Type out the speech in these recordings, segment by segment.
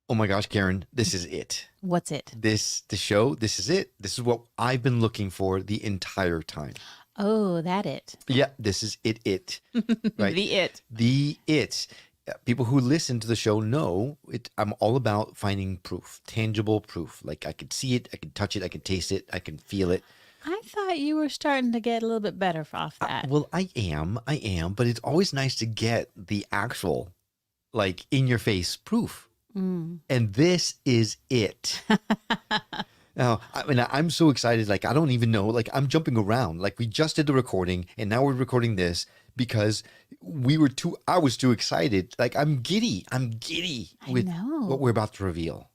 Oh my gosh, Karen, this is it. What's it? The show, this is it. This is what I've been looking for the entire time. Oh, that it. Yeah, this is it, right? The it. The it. People who listen to the show know it. I'm all about finding proof, tangible proof. Like I could see it, I can touch it, I can taste it, I can feel it. I thought you were starting to get a little bit better off that. Well, I am, but it's always nice to get the actual, like in your face proof. Mm. And this is it. Now, I mean, I'm so excited. Like, I don't even know. Like, I'm jumping around. Like, we just did the recording, and now we're recording this because I was too excited. Like, I'm giddy. With what we're about to reveal.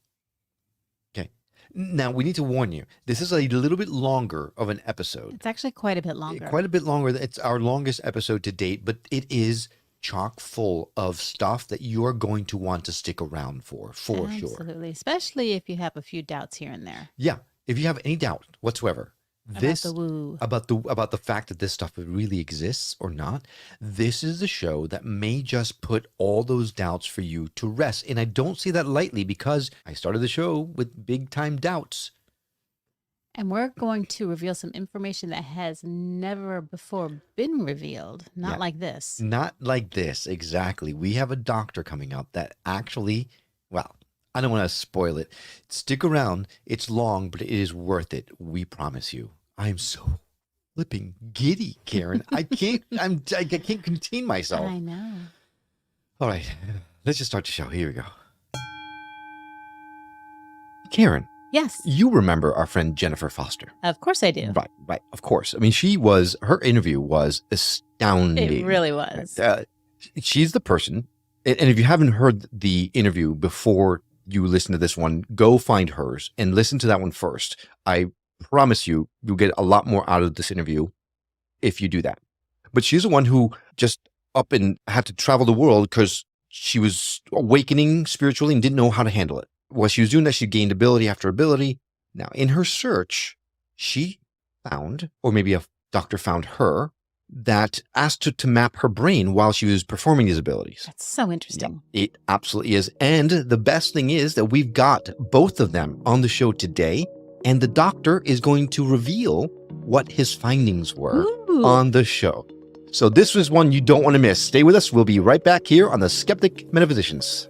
Okay. Now, we need to warn you. This is a little bit longer of an episode. It's actually quite a bit longer. Quite a bit longer. It's our longest episode to date, but it is chock full of stuff that you're going to want to stick around for sure. Absolutely, especially if you have a few doubts here and there. Yeah, if you have any doubt whatsoever, about the fact that this stuff really exists or not, this is the show that may just put all those doubts for you to rest. And I don't say that lightly because I started the show with big time doubts. And we're going to reveal some information that has never before been revealed. Not like this. Not like this, exactly. We have a doctor coming up that actually, well, I don't want to spoil it. Stick around. It's long, but it is worth it. We promise you. I am so flipping giddy, Karen. I can't contain myself. I know. All right, let's just start the show. Here we go. Karen. Yes. You remember our friend Jennifer Foster. Of course I do. Right. Of course. I mean, her interview was astounding. It really was. She's the person, and if you haven't heard the interview before you listen to this one, go find hers and listen to that one first. I promise you'll get a lot more out of this interview if you do that. But she's the one who just up and had to travel the world because she was awakening spiritually and didn't know how to handle it. While she was doing that, she gained ability after ability. Now, in her search, she found, or maybe a doctor found her, that asked her to map her brain while she was performing these abilities. That's so interesting. Yeah, it absolutely is. And the best thing is that we've got both of them on the show today, and the doctor is going to reveal what his findings were on the show. So this was one you don't want to miss. Stay with us. We'll be right back here on the Skeptic Metaphysicians.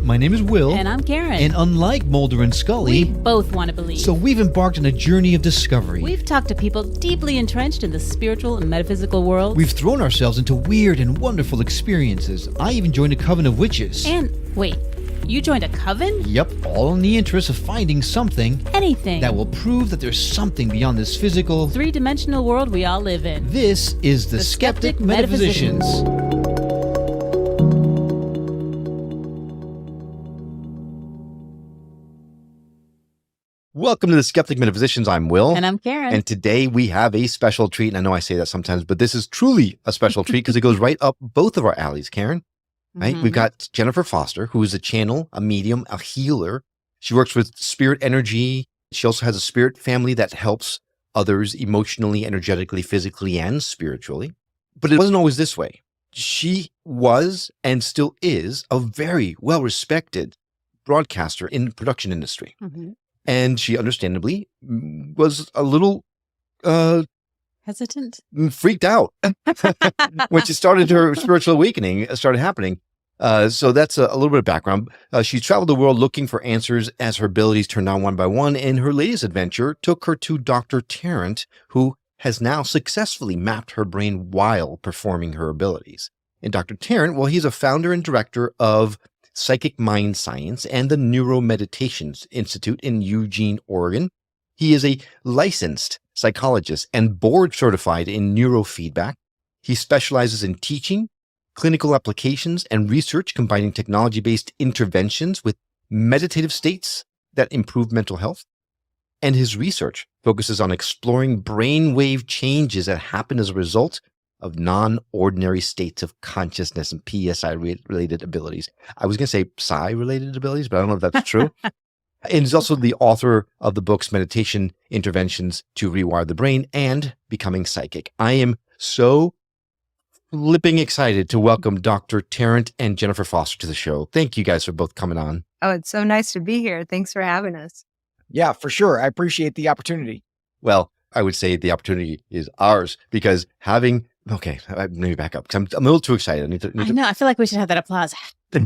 My name is Will. And I'm Karen. And unlike Mulder and Scully, we both want to believe. So we've embarked on a journey of discovery. We've talked to people deeply entrenched in the spiritual and metaphysical world. We've thrown ourselves into weird and wonderful experiences. I even joined a coven of witches. And wait, you joined a coven? Yep, all in the interest of finding something. Anything. That will prove that there's something beyond this physical, three-dimensional world we all live in. This is the Skeptic Metaphysicians. Welcome to the Skeptic Metaphysicians. I'm Will. And I'm Karen. And today we have a special treat. And I know I say that sometimes, but this is truly a special treat because it goes right up both of our alleys, Karen. Right? We've got Jennifer Foster, who is a channel, a medium, a healer. She works with spirit energy. She also has a spirit family that helps others emotionally, energetically, physically, and spiritually. But it wasn't always this way. She was and still is a very well-respected broadcaster in the production industry. And she understandably was a little hesitant, freaked out when she started her spiritual awakening started happening. So that's a little bit of background. She traveled the world looking for answers as her abilities turned on one by one. And her latest adventure took her to Dr. Tarrant, who has now successfully mapped her brain while performing her abilities. And Dr. Tarrant, well, he's a founder and director of Psychic Mind Science and the Neuromeditations Institute in Eugene, Oregon. He is a licensed psychologist and board certified in neurofeedback. He specializes in teaching, clinical applications, and research combining technology-based interventions with meditative states that improve mental health. And his research focuses on exploring brainwave changes that happen as a result of non-ordinary states of consciousness and PSI-related abilities. I was going to say psi-related abilities, but I don't know if that's true. And he's also the author of the books Meditation Interventions to Rewire the Brain and Becoming Psychic. I am so flipping excited to welcome Dr. Tarrant and Jennifer Foster to the show. Thank you guys for both coming on. Oh, it's so nice to be here. Thanks for having us. Yeah, for sure. I appreciate the opportunity. Well, I would say the opportunity is ours because having, okay, let me back up because I'm a little too excited. I know. I feel like we should have that applause when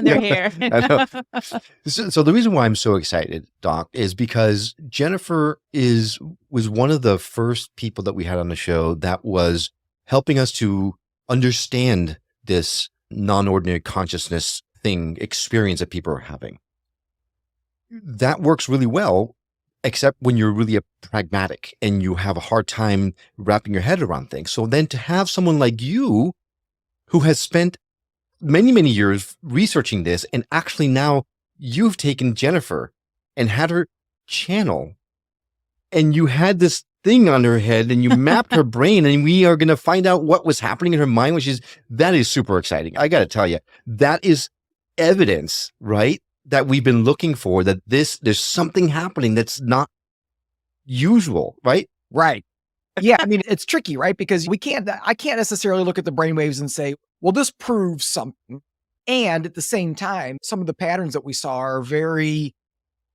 they're here. I know. So the reason why I'm so excited, Doc, is because Jennifer was one of the first people that we had on the show that was helping us to understand this non-ordinary consciousness experience that people are having. That works really well, except when you're really pragmatic and you have a hard time wrapping your head around things. So then to have someone like you who has spent many, many years researching this, and actually now you've taken Jennifer and had her channel, and you had this thing on her head and you mapped her brain, and we are going to find out what was happening in her mind, that is super exciting. I got to tell you, that is evidence, right? That we've been looking for, that there's something happening that's not usual, right? Right. Yeah. I mean, it's tricky, right? Because I can't necessarily look at the brainwaves and say, well, this proves something. And at the same time, some of the patterns that we saw are very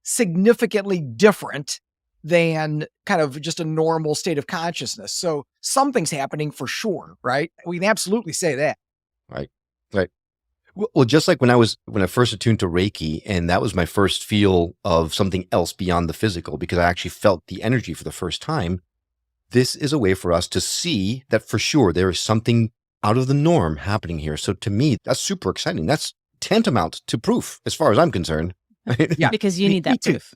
significantly different than kind of just a normal state of consciousness. So something's happening for sure, right? We can absolutely say that. Right. Well, just like when I first attuned to Reiki, and that was my first feel of something else beyond the physical, because I actually felt the energy for the first time. This is a way for us to see that for sure there is something out of the norm happening here. So to me, that's super exciting. That's tantamount to proof as far as I'm concerned. Yeah. Because you need that proof.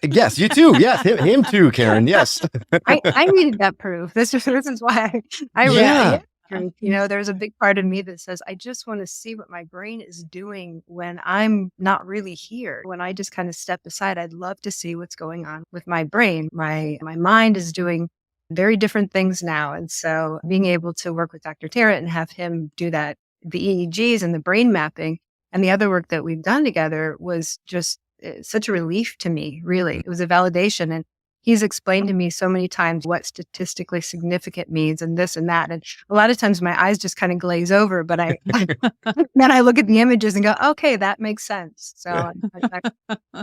Yes, you too. Yes, him too, Karen. Yes. I needed that proof. This is why I really Yeah. And, there's a big part of me that says, I just want to see what my brain is doing when I'm not really here. When I just kind of step aside, I'd love to see what's going on with my brain. My mind is doing very different things now. And so being able to work with Dr. Tarrant and have him do that, the EEGs and the brain mapping and the other work that we've done together was just such a relief to me, really. It was a validation. And he's explained to me so many times what statistically significant means and this and that. And a lot of times my eyes just kind of glaze over, but then I look at the images and go, okay, that makes sense. So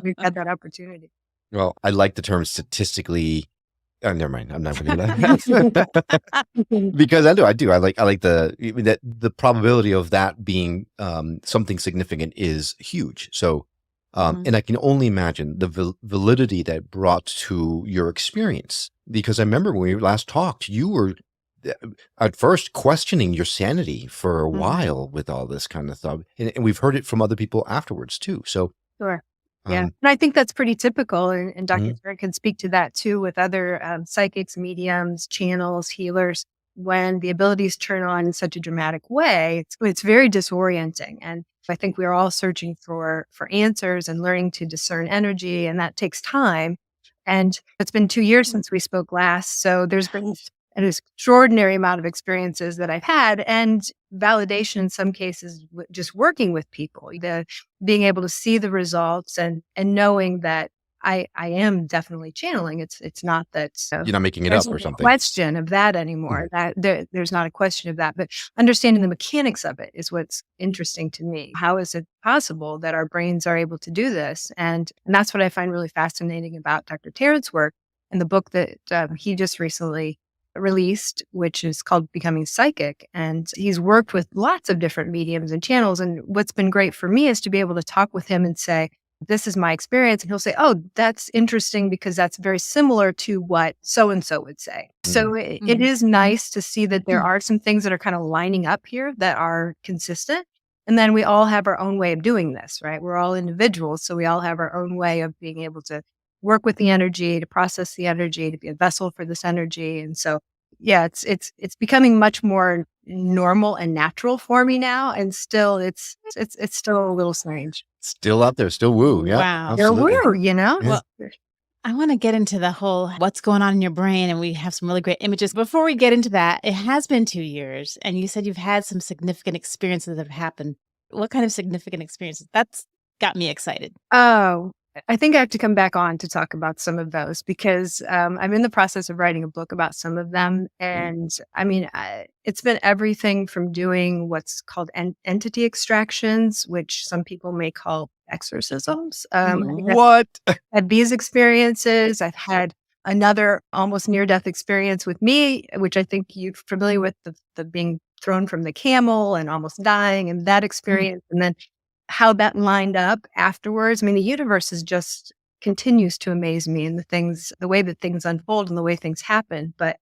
we've had that opportunity. Well, I like the term statistically. Oh, never mind. I'm not going to do that. Because I do. I like the probability of that being something significant is huge. So, and I can only imagine the validity that brought to your experience. Because I remember when we last talked, you were at first questioning your sanity for a while with all this kind of stuff. And we've heard it from other people afterwards too. So, sure. Yeah. And I think that's pretty typical. And Dr. Tarrant can speak to that too with other psychics, mediums, channels, healers. When the abilities turn on in such a dramatic way, it's very disorienting. And I think we're all searching for answers and learning to discern energy. And that takes time. And it's been 2 years since we spoke last. So there's been an extraordinary amount of experiences that I've had and validation in some cases, just working with people, being able to see the results and knowing that I am definitely channeling. It's not that you're not making it up or something. Question of that anymore. That there's not a question of that, but understanding the mechanics of it is what's interesting to me. How is it possible that our brains are able to do this? And that's what I find really fascinating about Dr. Tarrant's work and the book that he just recently released, which is called Becoming Psychic. And he's worked with lots of different mediums and channels. And what's been great for me is to be able to talk with him and say, this is my experience. And he'll say, oh, that's interesting because that's very similar to what so-and-so would say. So it is nice to see that there are some things that are kind of lining up here that are consistent. And then we all have our own way of doing this, right? We're all individuals. So we all have our own way of being able to work with the energy, to process the energy, to be a vessel for this energy. And so, yeah, it's becoming much more normal and natural for me now. And still, it's still a little strange. Still out there, still woo. Yeah. Wow. There absolutely. were, Well, I want to get into the whole what's going on in your brain, and we have some really great images. Before we get into that, it has been 2 years, and you said you've had some significant experiences that have happened. What kind of significant experiences? That's got me excited. Oh, I think I have to come back on to talk about some of those because I'm in the process of writing a book about some of them. And I mean, it's been everything from doing what's called entity extractions, which some people may call exorcisms. What? I've had these experiences. I've had another almost near-death experience with me, which I think you're familiar with, the being thrown from the camel and almost dying and that experience. And then how that lined up afterwards. I mean, the universe is just continues to amaze me and the way that things unfold and the way things happen. But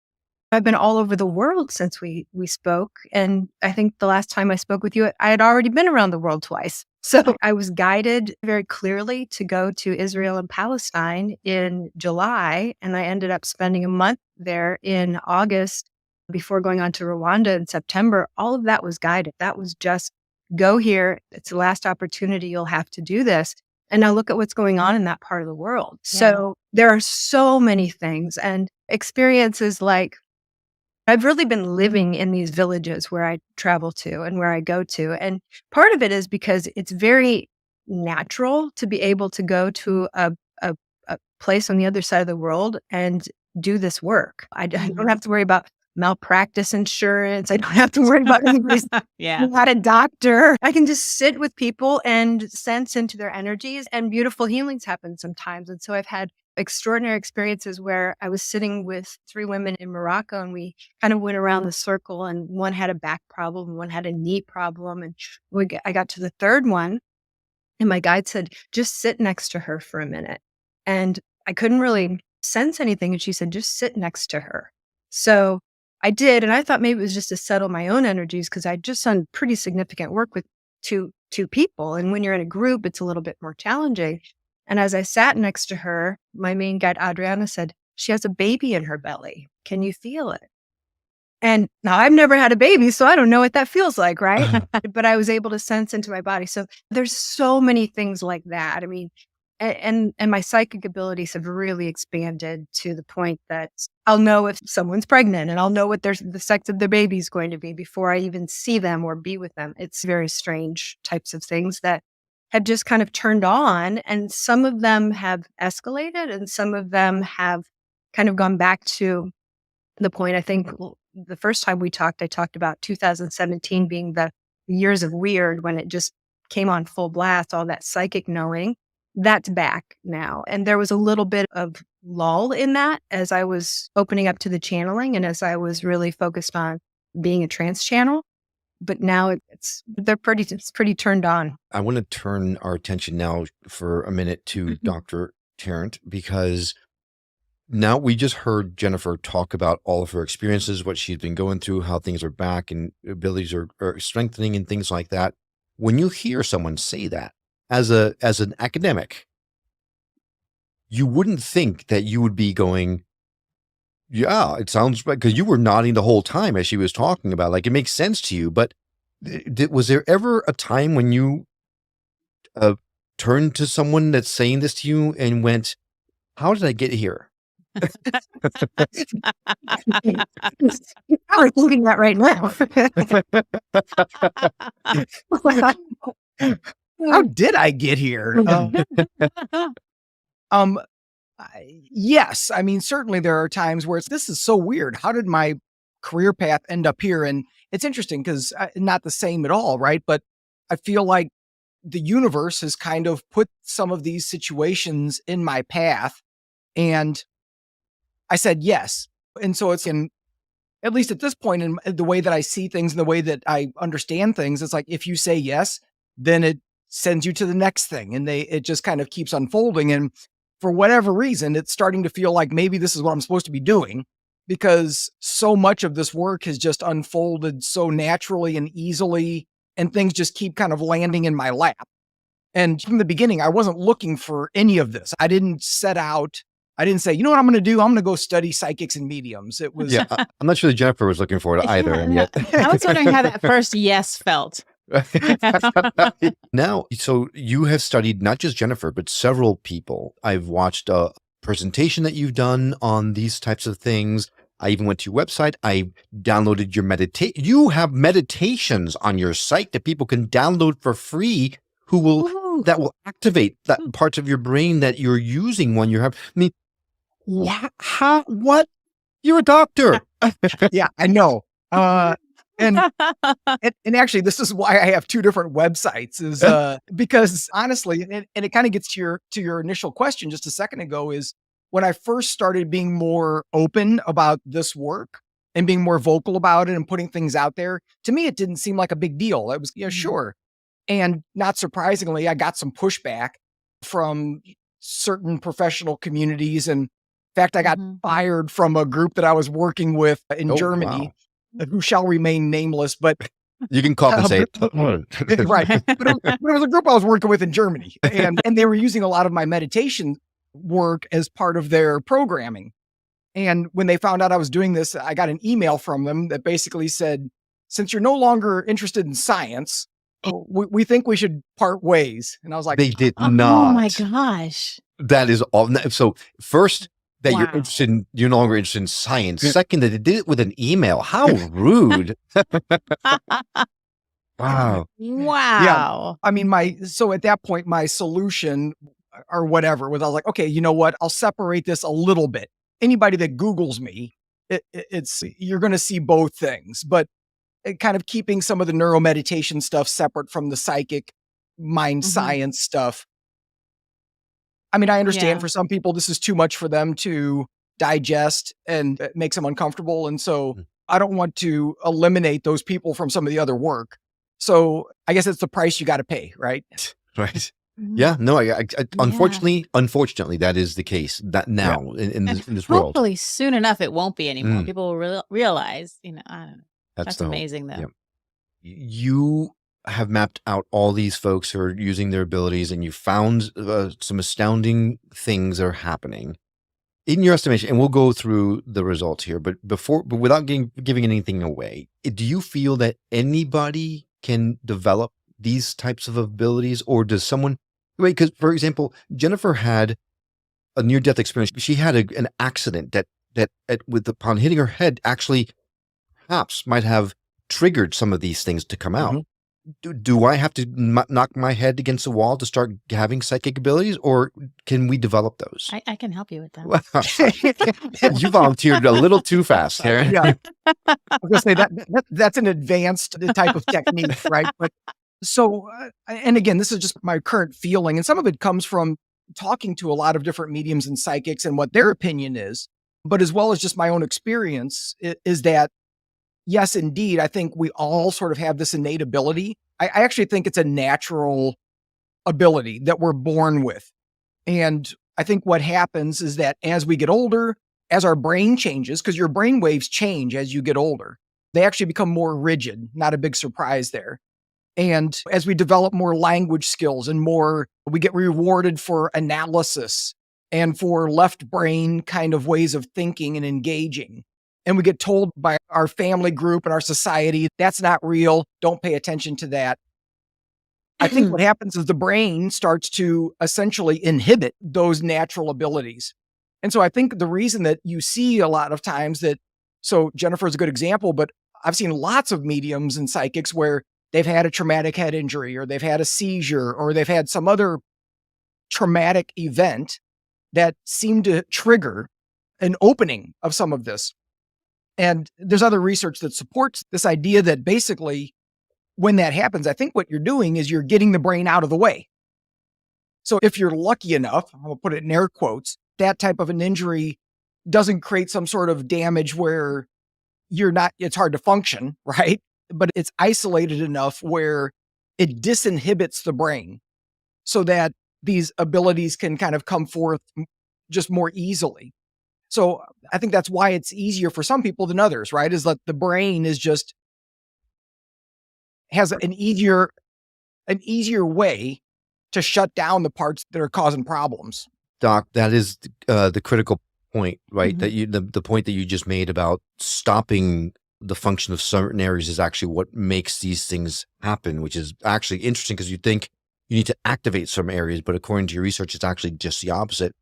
I've been all over the world since we spoke. And I think the last time I spoke with you, I had already been around the world twice. So I was guided very clearly to go to Israel and Palestine in July. And I ended up spending a month there in August before going on to Rwanda in September. All of that was guided. That was just go here. It's the last opportunity you'll have to do this. And now look at what's going on in that part of the world. Yeah. So there are so many things and experiences like I've really been living in these villages where I travel to and where I go to. And part of it is because it's very natural to be able to go to a place on the other side of the world and do this work. I don't have to worry about malpractice insurance. I don't have to worry about anybody's not a doctor. I can just sit with people and sense into their energies and beautiful healings happen sometimes. And so I've had extraordinary experiences where I was sitting with 3 women in Morocco and we kind of went around the circle and one had a back problem, one had a knee problem. And I got to the third one and my guide said, just sit next to her for a minute. And I couldn't really sense anything. And she said, just sit next to her. So I did. And I thought maybe it was just to settle my own energies because I'd just done pretty significant work with two people. And when you're in a group, it's a little bit more challenging. And as I sat next to her, my main guide, Adriana, said, she has a baby in her belly. Can you feel it? And now I've never had a baby, so I don't know what that feels like, right? But I was able to sense into my body. So there's so many things like that. I mean, and my psychic abilities have really expanded to the point that I'll know if someone's pregnant and I'll know what the sex of their baby is going to be before I even see them or be with them. It's very strange types of things that have just kind of turned on. And some of them have escalated and some of them have kind of gone back to the point. I think the first time we talked, I talked about 2017 being the years of weird when it just came on full blast, all that psychic knowing. That's back now. And there was a little bit of lull in that as I was opening up to the channeling and as I was really focused on being a trance channel. But now it's pretty turned on. I want to turn our attention now for a minute to Dr. Tarrant, because now we just heard Jennifer talk about all of her experiences, what she's been going through, how things are back and abilities are strengthening and things like that. When you hear someone say that as an academic, you wouldn't think that you would be going, yeah, it sounds right, because you were nodding the whole time as she was talking about, like, it makes sense to you. But was there ever a time when you turned to someone that's saying this to you and went, how did I get here? I'm thinking that right now. How did I get here? Yes. I mean, certainly there are times where this is so weird. How did my career path end up here? And it's interesting because not the same at all, right? But I feel like the universe has kind of put some of these situations in my path. And I said yes. And so it's at least at this point, in the way that I see things and the way that I understand things, it's like, if you say yes, then it sends you to the next thing. And it just kind of keeps unfolding. And for whatever reason, it's starting to feel like maybe this is what I'm supposed to be doing, because so much of this work has just unfolded so naturally and easily, and things just keep kind of landing in my lap. And from the beginning, I wasn't looking for any of this. I didn't set out. I didn't say, you know what I'm going to do? I'm going to go study psychics and mediums. It was. Yeah, I'm not sure that Jennifer was looking for it either. And yet, I was wondering how that first yes felt. Now, so you have studied not just Jennifer, but several people. I've watched a presentation that you've done on these types of things. I even went to your website. I downloaded your You have meditations on your site that people can download for free who will that will activate that parts of your brain that you're using when you're having. I mean, what? You're a doctor. Yeah, I know. And actually, this is why I have two different websites. Is because honestly, and it kind of gets to your initial question just a second ago. Is when I first started being more open about this work and being more vocal about it and putting things out there. To me, it didn't seem like a big deal. It was sure. And not surprisingly, I got some pushback from certain professional communities. And in fact, I got fired from a group that I was working with in Germany, who shall remain nameless, but you can compensate. Right. But it was a group I was working with in Germany, and they were using a lot of my meditation work as part of their programming. And when they found out I was doing this, I got an email from them that basically said, since you're no longer interested in science, we think we should part ways. And I was like, they did not. Oh my gosh. That is all. So first, that you're no longer interested in science. Second, that they did it with an email. How rude. Wow. Wow. I mean, so at that point, my solution or whatever was, I was like, okay, you know what? I'll separate this a little bit. Anybody that Googles me, you're going to see both things, but kind of keeping some of the neuromeditation stuff separate from the psychic mind science stuff. I mean, I understand for some people, this is too much for them to digest and it makes them uncomfortable. And so I don't want to eliminate those people from some of the other work. So I guess it's the price you got to pay, right? Right. Yeah, no, unfortunately, that is the case that now in this world. Hopefully soon enough, it won't be anymore. People will realize, I don't know. That's amazing though. Yeah. You have mapped out all these folks who are using their abilities, and you found some astounding things are happening in your estimation. And we'll go through the results here, but without giving anything away, do you feel that anybody can develop these types of abilities, or does someone? Wait, because for example, Jennifer had a near-death experience. She had an accident that upon hitting her head, actually perhaps might have triggered some of these things to come out. Do I have to knock my head against the wall to start having psychic abilities, or can we develop those? I can help you with that. You volunteered a little too fast, Tarrant. Yeah, I was going to say that's an advanced type of technique, right? But so, and again, this is just my current feeling, and some of it comes from talking to a lot of different mediums and psychics and what their opinion is, but as well as just my own experience is that, yes, indeed, I think we all sort of have this innate ability. I actually think it's a natural ability that we're born with. And I think what happens is that as we get older, as our brain changes, because your brain waves change as you get older, they actually become more rigid, not a big surprise there. And as we develop more language skills and we get rewarded for analysis and for left brain kind of ways of thinking and engaging. And we get told by our family group and our society, that's not real. Don't pay attention to that. I think what happens is the brain starts to essentially inhibit those natural abilities. And so I think the reason that you see a lot of times so Jennifer's a good example, but I've seen lots of mediums and psychics where they've had a traumatic head injury, or they've had a seizure, or they've had some other traumatic event that seemed to trigger an opening of some of this. And there's other research that supports this idea that basically when that happens, I think what you're doing is you're getting the brain out of the way. So if you're lucky enough, I'll put it in air quotes, that type of an injury doesn't create some sort of damage where it's hard to function, right? But it's isolated enough where it disinhibits the brain so that these abilities can kind of come forth just more easily. So I think that's why it's easier for some people than others, right? Is that the brain has an easier way to shut down the parts that are causing problems. Doc, that is the critical point, right? That the point that you just made about stopping the function of certain areas is actually what makes these things happen, which is actually interesting because you think you need to activate some areas, but according to your research, it's actually just the opposite.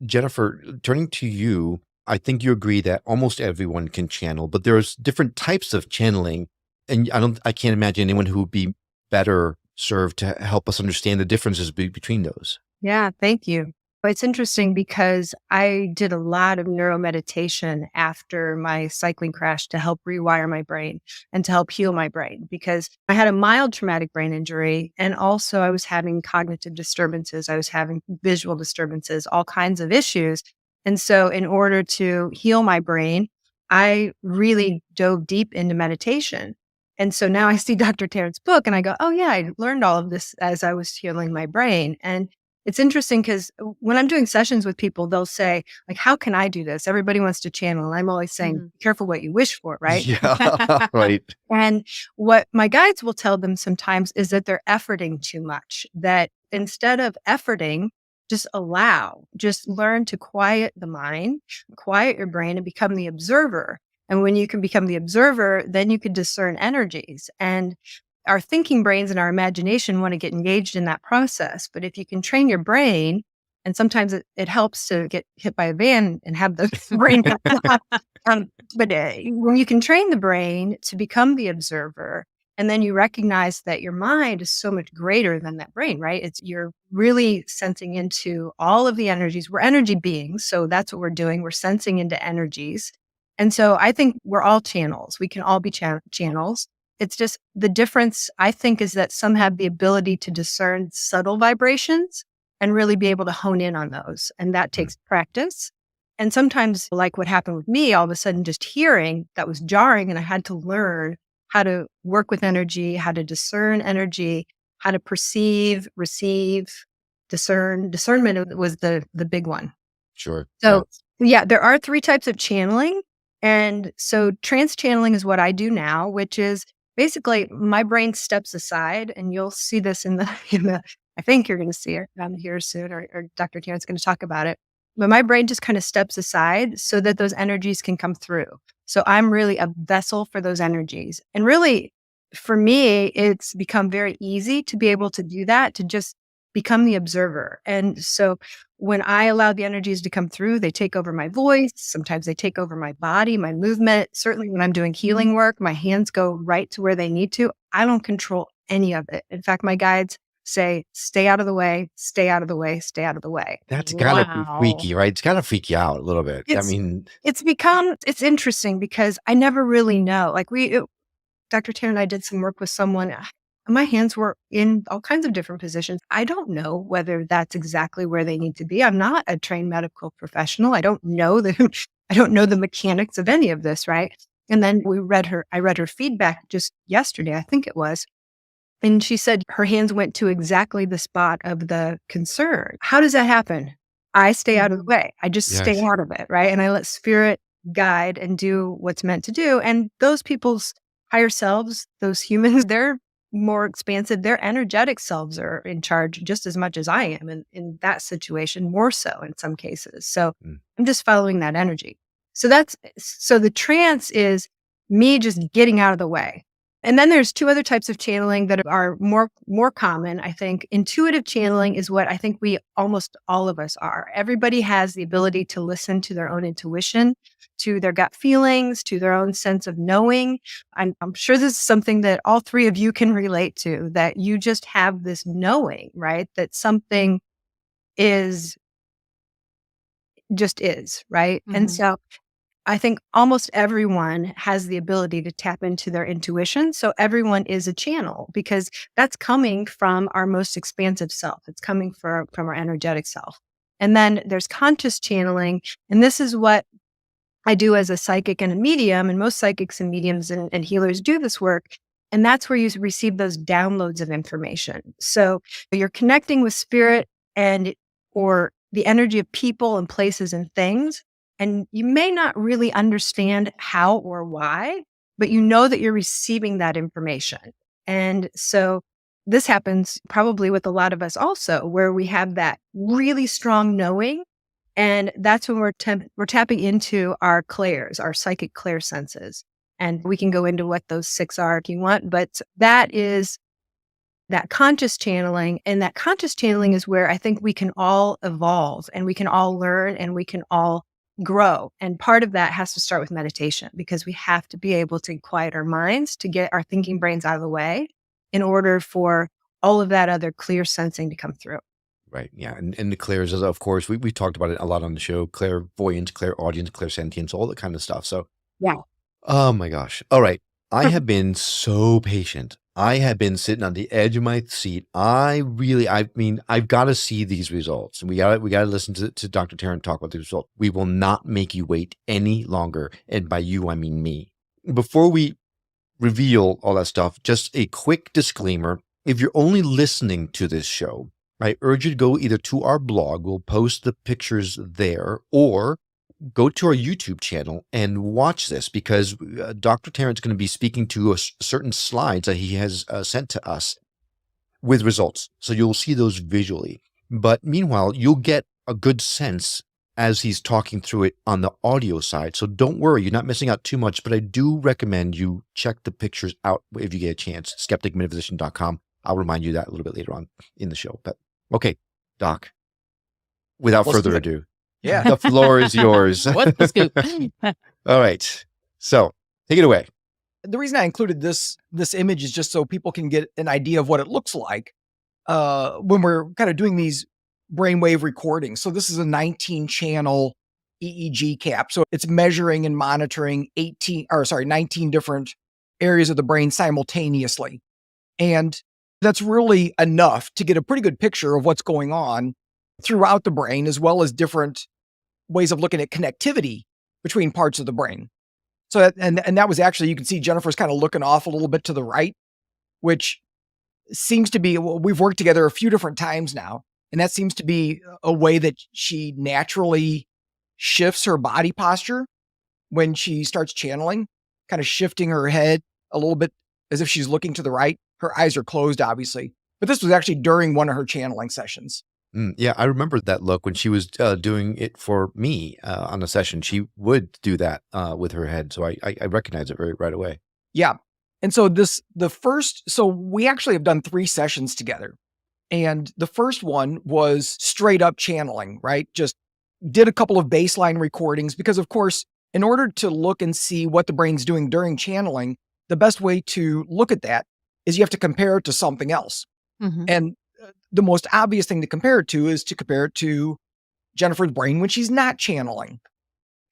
Jennifer, turning to you, I think you agree that almost everyone can channel, but there's different types of channeling. And I can't imagine anyone who would be better serve to help us understand the differences between those. Yeah, thank you. It's interesting because I did a lot of neuromeditation after my cycling crash to help rewire my brain and to help heal my brain, because I had a mild traumatic brain injury. And also I was having cognitive disturbances. I was having visual disturbances, all kinds of issues. And so in order to heal my brain, I really dove deep into meditation. And so now I see Dr. Tarrant's book and I go, oh yeah, I learned all of this as I was healing my brain. And it's interesting because when I'm doing sessions with people, they'll say, like, how can I do this? Everybody wants to channel. And I'm always saying, be careful what you wish for, right? Yeah, right. And what my guides will tell them sometimes is that they're efforting too much, that instead of efforting, just learn to quiet the mind, quiet your brain, and become the observer. And when you can become the observer, then you can discern energies. And our thinking brains and our imagination want to get engaged in that process. But if you can train your brain, and sometimes it helps to get hit by a van and have the brain. But when you can train the brain to become the observer, and then you recognize that your mind is so much greater than that brain, right? You're really sensing into all of the energies. We're energy beings. So that's what we're doing. We're sensing into energies. And so I think we're all channels. We can all be channels. It's just the difference, I think, is that some have the ability to discern subtle vibrations and really be able to hone in on those. And that takes practice. And sometimes, like what happened with me, all of a sudden just hearing that was jarring, and I had to learn how to work with energy, how to discern energy, how to perceive, receive, discern. Discernment was the big one. Sure. So yeah, there are 3 types of channeling. And so trance channeling is what I do now, which is basically my brain steps aside, and you'll see this in the I think you're going to see it here soon, or Dr. Tarrant's going to talk about it. But my brain just kind of steps aside so that those energies can come through. So I'm really a vessel for those energies. And really, for me, it's become very easy to be able to do that, to just become the observer. And so when I allow the energies to come through, they take over my voice. Sometimes they take over my body, my movement. Certainly when I'm doing healing work, my hands go right to where they need to. I don't control any of it. In fact, my guides say, stay out of the way, stay out of the way, stay out of the way. That's gotta be freaky, right? It's gotta freak you out a little bit. It's interesting because I never really know. Like Dr. Tarrant and I did some work with someone. My hands were in all kinds of different positions. I don't know whether that's exactly where they need to be. I'm not a trained medical professional. I don't know the mechanics of any of this, right? And then I read her feedback just yesterday, I think it was. And she said her hands went to exactly the spot of the concern. How does that happen? I stay out of the way. I just stay out of it, right? And I let spirit guide and do what's meant to do. And those people's higher selves, those humans, they're more expansive. Their energetic selves are in charge just as much as I am. And in that situation, more so in some cases. So I'm just following that energy. So the trance is me just getting out of the way. And then there's 2 other types of channeling that are more common. I think intuitive channeling is what I think almost all of us are. Everybody has the ability to listen to their own intuition, to their gut feelings, to their own sense of knowing. I'm sure this is something that all 3 of you can relate to, that you just have this knowing, right? That something is, right? And so I think almost everyone has the ability to tap into their intuition. So everyone is a channel because that's coming from our most expansive self. It's coming from our energetic self. And then there's conscious channeling. And this is what I do as a psychic and a medium. And most psychics and mediums and healers do this work. And that's where you receive those downloads of information. So you're connecting with spirit or the energy of people and places and things. And you may not really understand how or why, but you know that you're receiving that information. And so this happens probably with a lot of us also, where we have that really strong knowing. And that's when we're tapping into our clairs, our psychic clair senses. And we can go into what those 6 are if you want, but that is that conscious channeling. And that conscious channeling is where I think we can all evolve and we can all learn and we can all grow. And part of that has to start with meditation because we have to be able to quiet our minds to get our thinking brains out of the way in order for all of that other clear sensing to come through. Right. Yeah. And the clairs, of course, we talked about it a lot on the show. Clairvoyance, clairaudience, clairsentience, all that kind of stuff. So, Yeah. oh my gosh. All right. I have been so patient. I have been sitting on the edge of my seat. I mean, I've got to see these results. And we got to listen to Dr. Tarrant talk about the results. We will not make you wait any longer. And by you, I mean me. Before we reveal all that stuff, just a quick disclaimer. If you're only listening to this show, I urge you to go either to our blog, we'll post the pictures there, or go to our YouTube channel and watch this, because Dr. Tarrant's going to be speaking to certain slides that he has sent to us with results. So you'll see those visually. But meanwhile, you'll get a good sense as he's talking through it on the audio side. So don't worry, you're not missing out too much, but I do recommend you check the pictures out if you get a chance, skepticmetaphysician.com. I'll remind you that a little bit later on in the show. But okay, Doc, without Let's further do it. ado, Yeah. the floor is yours. What's the scoop? All right. So take it away. The reason I included this image is just so people can get an idea of what it looks like when we're kind of doing these brainwave recordings. So this is a 19 channel EEG cap. So it's measuring and monitoring 19 different areas of the brain simultaneously. And that's really enough to get a pretty good picture of what's going on throughout the brain, as well as different ways of looking at connectivity between parts of the brain. So that was actually, you can see Jennifer's kind of looking off a little bit to the right, which seems to be, we've worked together a few different times now. And that seems to be a way that she naturally shifts her body posture when she starts channeling, kind of shifting her head a little bit as if she's looking to the right. Her eyes are closed, obviously. But this was actually during one of her channeling sessions. Yeah, I remember that look when she was doing it for me on a session. She would do that with her head. So I recognize it right away. Yeah. And so so we actually have done 3 sessions together. And the first one was straight up channeling, right? Just did a couple of baseline recordings because, of course, in order to look and see what the brain's doing during channeling, the best way to look at that is you have to compare it to something else. Mhm. And the most obvious thing to compare it to is to compare it to Jennifer's brain when she's not channeling.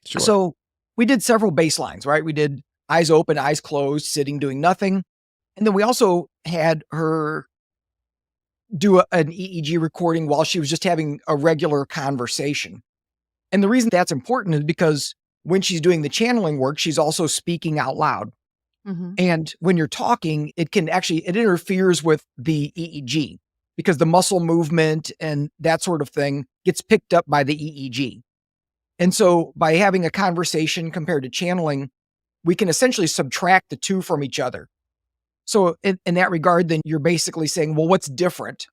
Sure. So we did several baselines, right? We did eyes open, eyes closed, sitting, doing nothing. And then we also had her do an EEG recording while she was just having a regular conversation. And the reason that's important is because when she's doing the channeling work, she's also speaking out loud. Mhm. And when you're talking, it interferes with the EEG because the muscle movement and that sort of thing gets picked up by the EEG. And so by having a conversation compared to channeling, we can essentially subtract the two from each other. So in that regard, then you're basically saying, well, what's different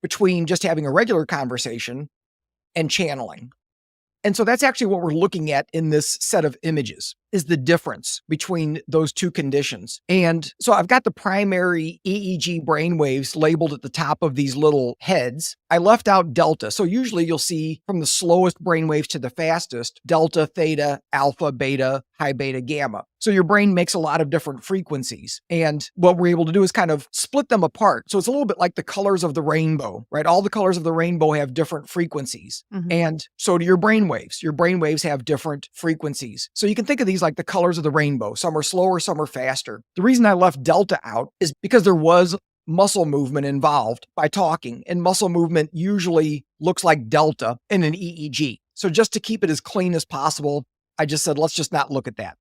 between just having a regular conversation and channeling? And so that's actually what we're looking at in this set of images, is the difference between those two conditions. And so I've got the primary EEG brainwaves labeled at the top of these little heads. I left out delta. So usually you'll see from the slowest brainwaves to the fastest, delta, theta, alpha, beta, high beta, gamma. So your brain makes a lot of different frequencies. And what we're able to do is kind of split them apart. So it's a little bit like the colors of the rainbow, right? All the colors of the rainbow have different frequencies. Mhm. And so do your brainwaves. Your brainwaves have different frequencies. So you can think of these like the colors of the rainbow. Some are slower, some are faster. The reason I left delta out is because there was muscle movement involved by talking, and muscle movement usually looks like delta in an EEG. So just to keep it as clean as possible, I just said, let's just not look at that.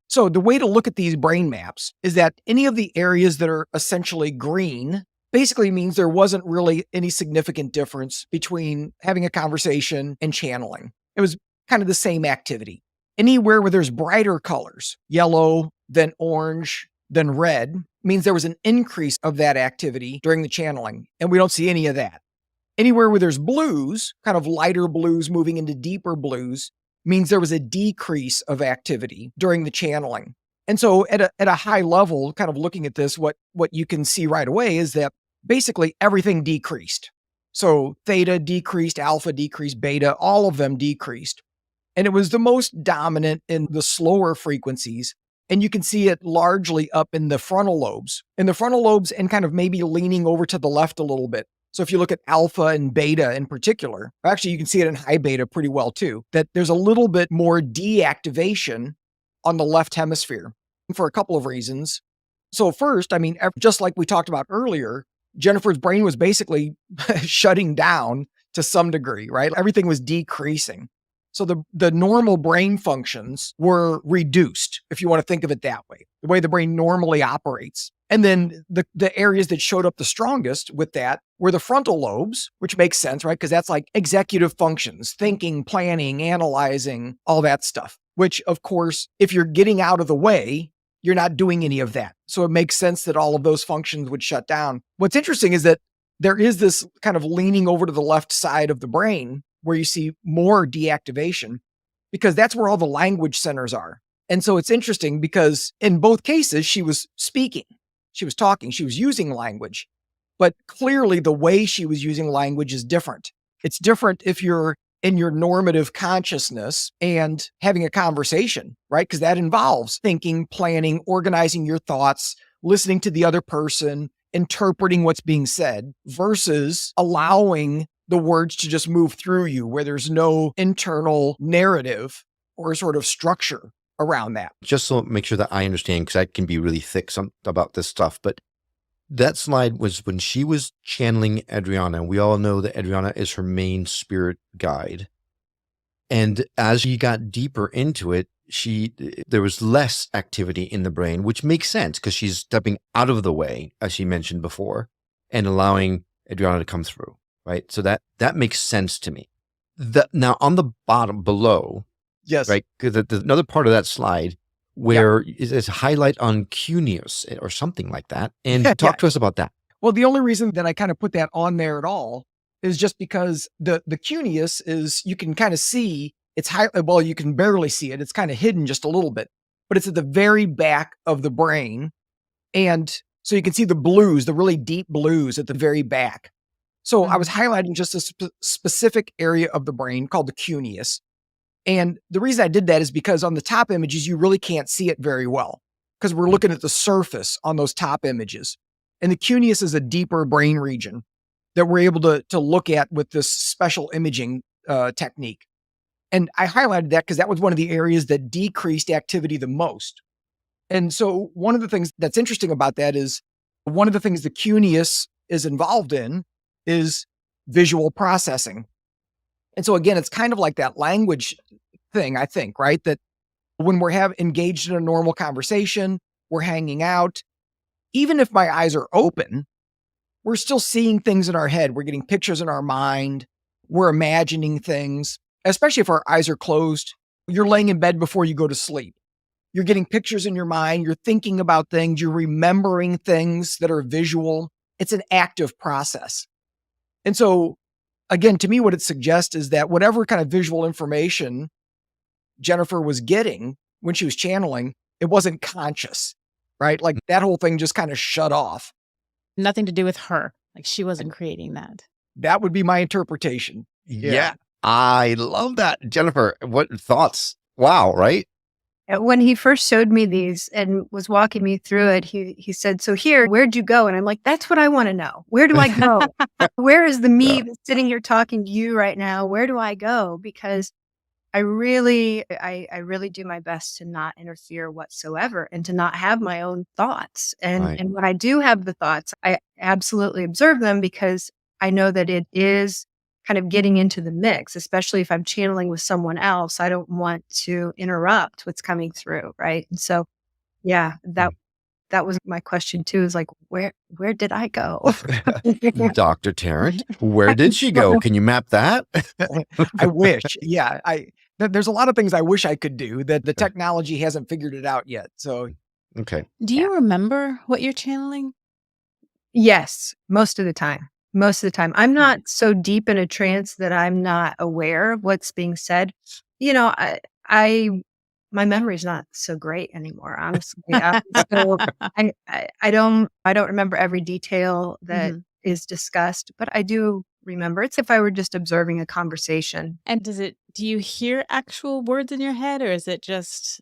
So the way to look at these brain maps is that any of the areas that are essentially green basically means there wasn't really any significant difference between having a conversation and channeling. It was kind of the same activity. Anywhere where there's brighter colors, yellow, then orange, then red, means there was an increase of that activity during the channeling, and we don't see any of that. Anywhere where there's blues, kind of lighter blues moving into deeper blues, means there was a decrease of activity during the channeling. And so at a high level, kind of looking at this, what you can see right away is that basically everything decreased. So theta decreased, alpha decreased, beta, all of them decreased. And it was the most dominant in the slower frequencies And you can see it largely up in the frontal lobes. In the frontal lobes and kind of maybe leaning over to the left a little bit. So if you look at alpha and beta in particular, actually you can see it in high beta pretty well too, that there's a little bit more deactivation on the left hemisphere for a couple of reasons. So first, I mean, just like we talked about earlier, Jennifer's brain was basically shutting down to some degree, right? Everything was decreasing. So the normal brain functions were reduced, if you want to think of it that way, the way the brain normally operates. And then the areas that showed up the strongest with that were the frontal lobes, which makes sense, right? Because that's like executive functions, thinking, planning, analyzing, all that stuff, which of course, if you're getting out of the way, you're not doing any of that. So it makes sense that all of those functions would shut down. What's interesting is that there is this kind of leaning over to the left side of the brain where you see more deactivation, because that's where all the language centers are. And so it's interesting because in both cases, she was speaking, she was talking, she was using language, but clearly the way she was using language is different. It's different if you're in your normative consciousness and having a conversation, right? Because that involves thinking, planning, organizing your thoughts, listening to the other person, interpreting what's being said, versus allowing the words to just move through you where there's no internal narrative or sort of structure around that. Just so make sure that I understand, because I can be really thick about this stuff, but that slide was when she was channeling Adriana. We all know that Adriana is her main spirit guide. And as she got deeper into it, there was less activity in the brain, which makes sense because she's stepping out of the way, as she mentioned before, and allowing Adriana to come through, right? So that makes sense to me. Now on the bottom below, yes, right, another part of that slide where is highlight on cuneus or something like that, and talk to us about that. Well, the only reason that I kind of put that on there at all is just because the cuneus is, you can kind of see it's high. Well, you can barely see it. It's kind of hidden just a little bit, but it's at the very back of the brain. And so you can see the blues, the really deep blues at the very back. So I was highlighting just a specific area of the brain called the cuneus. And the reason I did that is because on the top images, you really can't see it very well because we're looking at the surface on those top images. And the cuneus is a deeper brain region that we're able to look at with this special imaging technique. And I highlighted that because that was one of the areas that decreased activity the most. And so one of the things that's interesting about that is one of the things the cuneus is involved in is visual processing. And so again, it's kind of like that language thing, I think, right? That when we're engaged in a normal conversation, we're hanging out, even if my eyes are open, we're still seeing things in our head. We're getting pictures in our mind. We're imagining things, especially if our eyes are closed. You're laying in bed before you go to sleep. You're getting pictures in your mind. You're thinking about things. You're remembering things that are visual. It's an active process. And so again, to me, what it suggests is that whatever kind of visual information Jennifer was getting when she was channeling, it wasn't conscious, right? Like that whole thing just kind of shut off. Nothing to do with her. Like she wasn't creating that. That would be my interpretation. Yeah. I love that. Jennifer, what thoughts? Wow, right? When he first showed me these and was walking me through it, he said, "So here, where'd you go?" And I'm like, "That's what I want to know. Where do I go? Where is the me that's sitting here talking to you right now? Where do I go?" Because I really do my best to not interfere whatsoever and to not have my own thoughts. And when I do have the thoughts, I absolutely observe them because I know that it is kind of getting into the mix, especially if I'm channeling with someone else. I don't want to interrupt what's coming through, right? And so, that was my question too, is like, where did I go? Dr. Tarrant, where did she go? Can you map that? I wish. Yeah. There's a lot of things I wish I could do that the technology hasn't figured it out yet. So, okay. Do you remember what you're channeling? Yes, most of the time. Most of the time. I'm not so deep in a trance that I'm not aware of what's being said. You know, my memory's not so great anymore, honestly. So I don't remember every detail that is discussed, but I do remember. It's if I were just observing a conversation. And do you hear actual words in your head, or is it just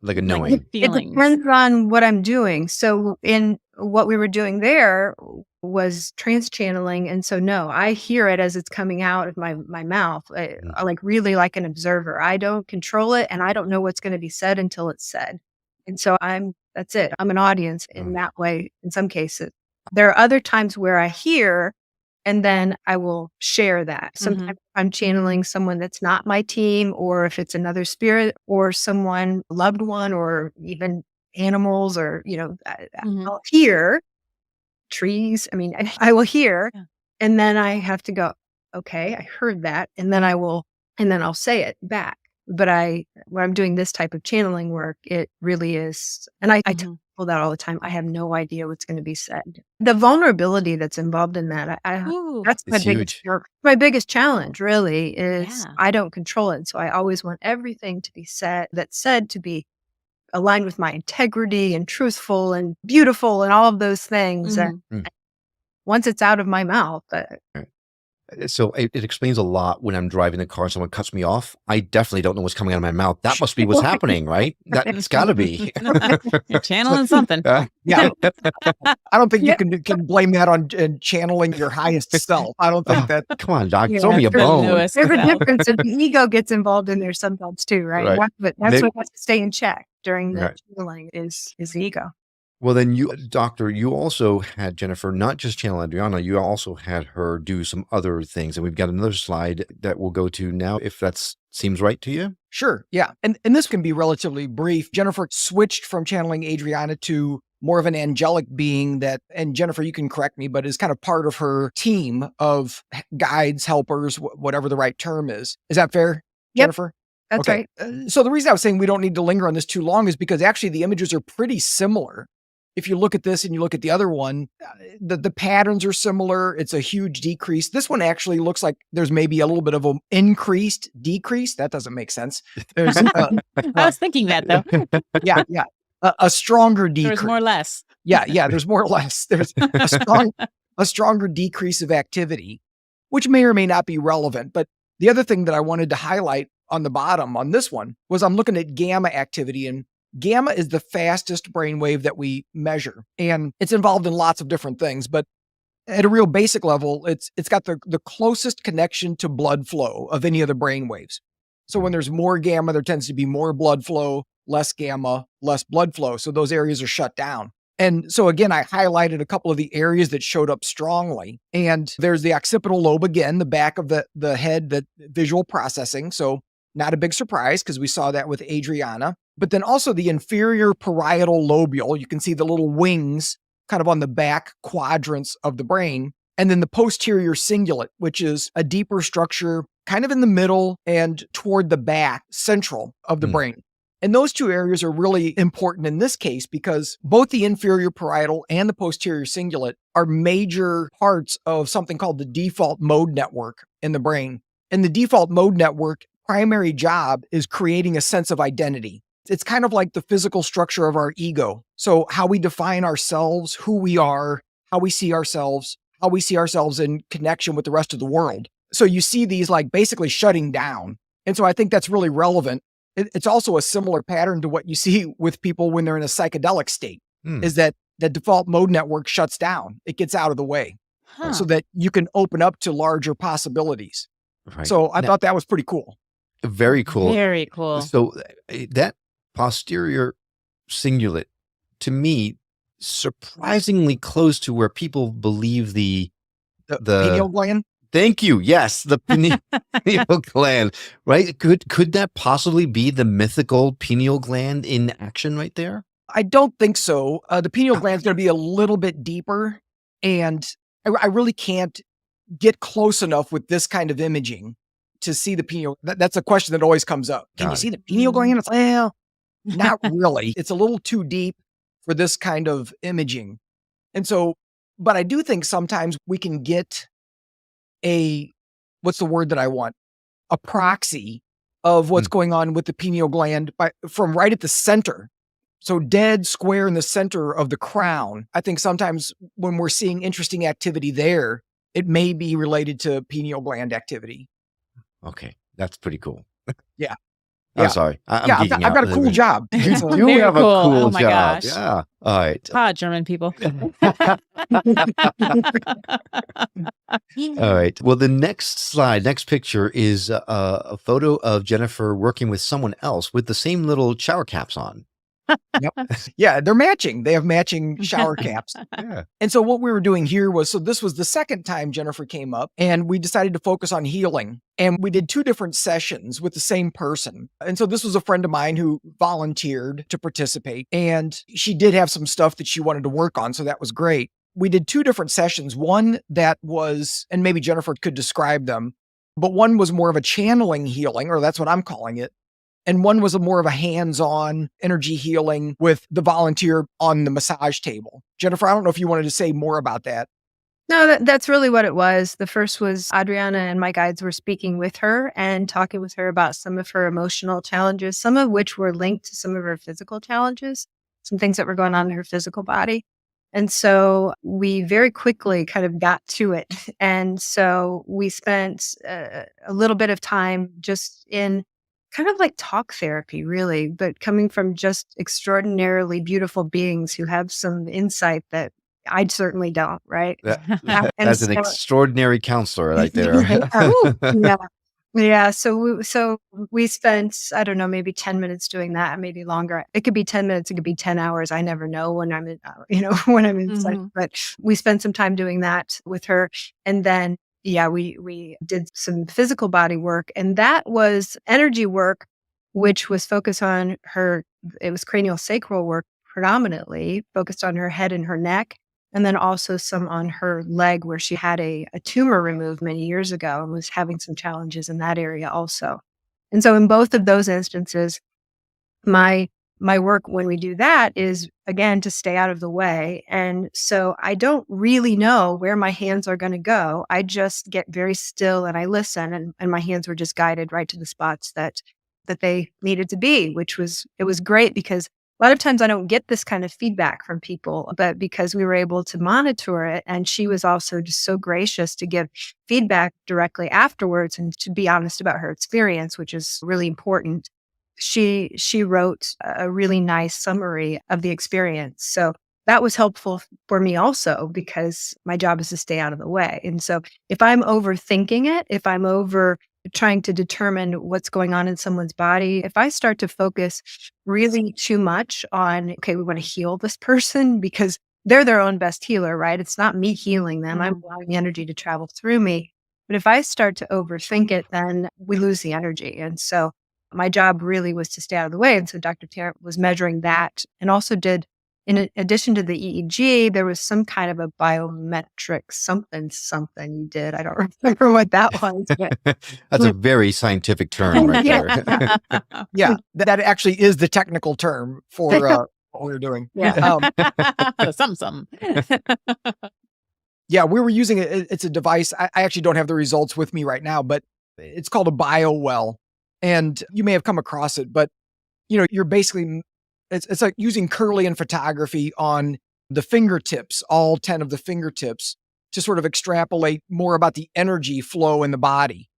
Like a Like knowing. It feelings. depends on what I'm doing. So in what we were doing there was trance channeling. And so no, I hear it as it's coming out of my mouth. I like really like an observer. I don't control it and I don't know what's going to be said until it's said. And so that's it. I'm an audience in that way in some cases. There are other times where I hear and then I will share that. Sometimes I'm channeling someone that's not my team, or if it's another spirit or someone, loved one, or even animals, or, I'll hear trees. I mean, I will hear, and then I have to go, okay, I heard that. And then I'll say it back. But when I'm doing this type of channeling work, it really is, and I tell people that all the time. I have no idea what's going to be said. The vulnerability that's involved in that, that's It's huge. my biggest challenge. Really, is Yeah. I don't control it, so I always want everything to be said to be aligned with my integrity and truthful and beautiful and all of those things. And once it's out of my mouth, So it explains a lot when I'm driving the car and someone cuts me off. I definitely don't know what's coming out of my mouth. That must be what's happening, right? That's got to be. You're channeling something. Yeah. I don't think you can blame that on channeling your highest self. I don't think that. Come on, Doc. Yeah, Throw me a Chris bone. Lewis. there's a difference. And the ego gets involved in there sometimes too, right? Right. But that's Maybe- what has to stay in check during the Right. channeling is the ego. Well, then Doctor, you also had Jennifer, not just channel Adriana, you also had her do some other things. And we've got another slide that we'll go to now, if that seems right to you. Sure. Yeah. And this can be relatively brief. Jennifer switched from channeling Adriana to more of an angelic being and Jennifer, you can correct me, but is kind of part of her team of guides, helpers, whatever the right term is. Is that fair, Yep. Jennifer? That's Okay. right. So the reason I was saying we don't need to linger on this too long is because actually the images are pretty similar. If you look at this and you look at the other one, the patterns are similar. It's a huge decrease. This one actually looks like there's maybe a little bit of an increased decrease. That doesn't make sense. There's I was thinking that though. yeah. A stronger decrease. There was more or less. Yeah, there's more or less. There's a stronger decrease of activity, which may or may not be relevant. But the other thing that I wanted to highlight on the bottom on this one was I'm looking at gamma activity, and gamma is the fastest brainwave that we measure. And it's involved in lots of different things, but at a real basic level, it's got the closest connection to blood flow of any of the brainwaves. So when there's more gamma, there tends to be more blood flow, less gamma, less blood flow. So those areas are shut down. And so again, I highlighted a couple of the areas that showed up strongly. And there's the occipital lobe again, the back of the head, that visual processing. So not a big surprise because we saw that with Adriana. But then also the inferior parietal lobule. You can see the little wings kind of on the back quadrants of the brain. And then the posterior cingulate, which is a deeper structure kind of in the middle and toward the back, central of the brain. And those two areas are really important in this case because both the inferior parietal and the posterior cingulate are major parts of something called the default mode network in the brain. And the default mode network primary job is creating a sense of identity. It's kind of like the physical structure of our ego. So how we define ourselves, who we are, how we see ourselves in connection with the rest of the world. So you see these like basically shutting down. And so I think that's really relevant. It's also a similar pattern to what you see with people when they're in a psychedelic state, is that the default mode network shuts down. It gets out of the way so that you can open up to larger possibilities. Right. So I thought that was pretty cool. Very cool. Very cool. So that posterior cingulate, to me, surprisingly close to where people believe the pineal gland. Thank you. Yes, the pineal gland. Right? Could that possibly be the mythical pineal gland in action right there? I don't think so. The pineal gland is going to be a little bit deeper, and I really can't get close enough with this kind of imaging to see the pineal. That's a question that always comes up. Can you see the pineal gland? It's well, not really. It's a little too deep for this kind of imaging. And so, but I do think sometimes we can get what's the word that I want? A proxy of what's going on with the pineal gland from right at the center. So dead square in the center of the crown. I think sometimes when we're seeing interesting activity there, it may be related to pineal gland activity. Okay, that's pretty cool. Yeah. Yeah. I'm sorry. I'm Yeah, geeking I've got a out. cool job. You So- do Very have a cool. cool Oh my job. gosh. Yeah. All right. Ah, German people. All right. Well, the next picture is a photo of Jennifer working with someone else with the same little shower caps on. Yeah, they're matching. They have matching shower caps. Yeah. And so what we were doing here was, so this was the second time Jennifer came up, and we decided to focus on healing. And we did 2 different sessions with the same person. And so this was a friend of mine who volunteered to participate, and she did have some stuff that she wanted to work on. So that was great. We did 2 different sessions. One that was, and maybe Jennifer could describe them, but one was more of a channeling healing, or that's what I'm calling it. And one was more of a hands-on energy healing with the volunteer on the massage table. Jennifer, I don't know if you wanted to say more about that. No, that's really what it was. The first was Adriana and my guides were speaking with her and talking with her about some of her emotional challenges, some of which were linked to some of her physical challenges, some things that were going on in her physical body. And so we very quickly kind of got to it. And so we spent a little bit of time just in kind of like talk therapy, really, but coming from just extraordinarily beautiful beings who have some insight that I certainly don't, right? And That's an so- extraordinary counselor right there. yeah. Yeah. So we spent, I don't know, maybe 10 minutes doing that, maybe longer. It could be 10 minutes. It could be 10 hours. I never know when I'm in, when I'm inside, but we spent some time doing that with her. And then, yeah, we did some physical body work, and that was energy work, which was focused on it was cranial sacral work predominantly, focused on her head and her neck. And then also some on her leg where she had a tumor removed many years ago and was having some challenges in that area also. And so in both of those instances, my work when we do that is, again, to stay out of the way. And so I don't really know where my hands are going to go. I just get very still and I listen, and my hands were just guided right to the spots that they needed to be, it was great because a lot of times I don't get this kind of feedback from people, but because we were able to monitor it, and she was also just so gracious to give feedback directly afterwards and to be honest about her experience, which is really important. She wrote a really nice summary of the experience. So that was helpful for me also because my job is to stay out of the way. And so if I'm overthinking it, if I'm over trying to determine what's going on in someone's body, if I start to focus really too much on, okay, we want to heal this person because they're their own best healer, right? It's not me healing them. I'm allowing the energy to travel through me. But if I start to overthink it, then we lose the energy. And so my job really was to stay out of the way. And so Dr. Tarrant was measuring that and also did, in addition to the EEG, there was some kind of a biometric something you did. I don't remember what that was. But That's a very scientific term right there. Yeah, that actually is the technical term for what we were doing. yeah. Something. Yeah, we were using it. It's a device. I actually don't have the results with me right now, but it's called a BioWell. And you may have come across it, but you're basically, it's like using Kirlian photography on the fingertips, all 10 of the fingertips, to sort of extrapolate more about the energy flow in the body.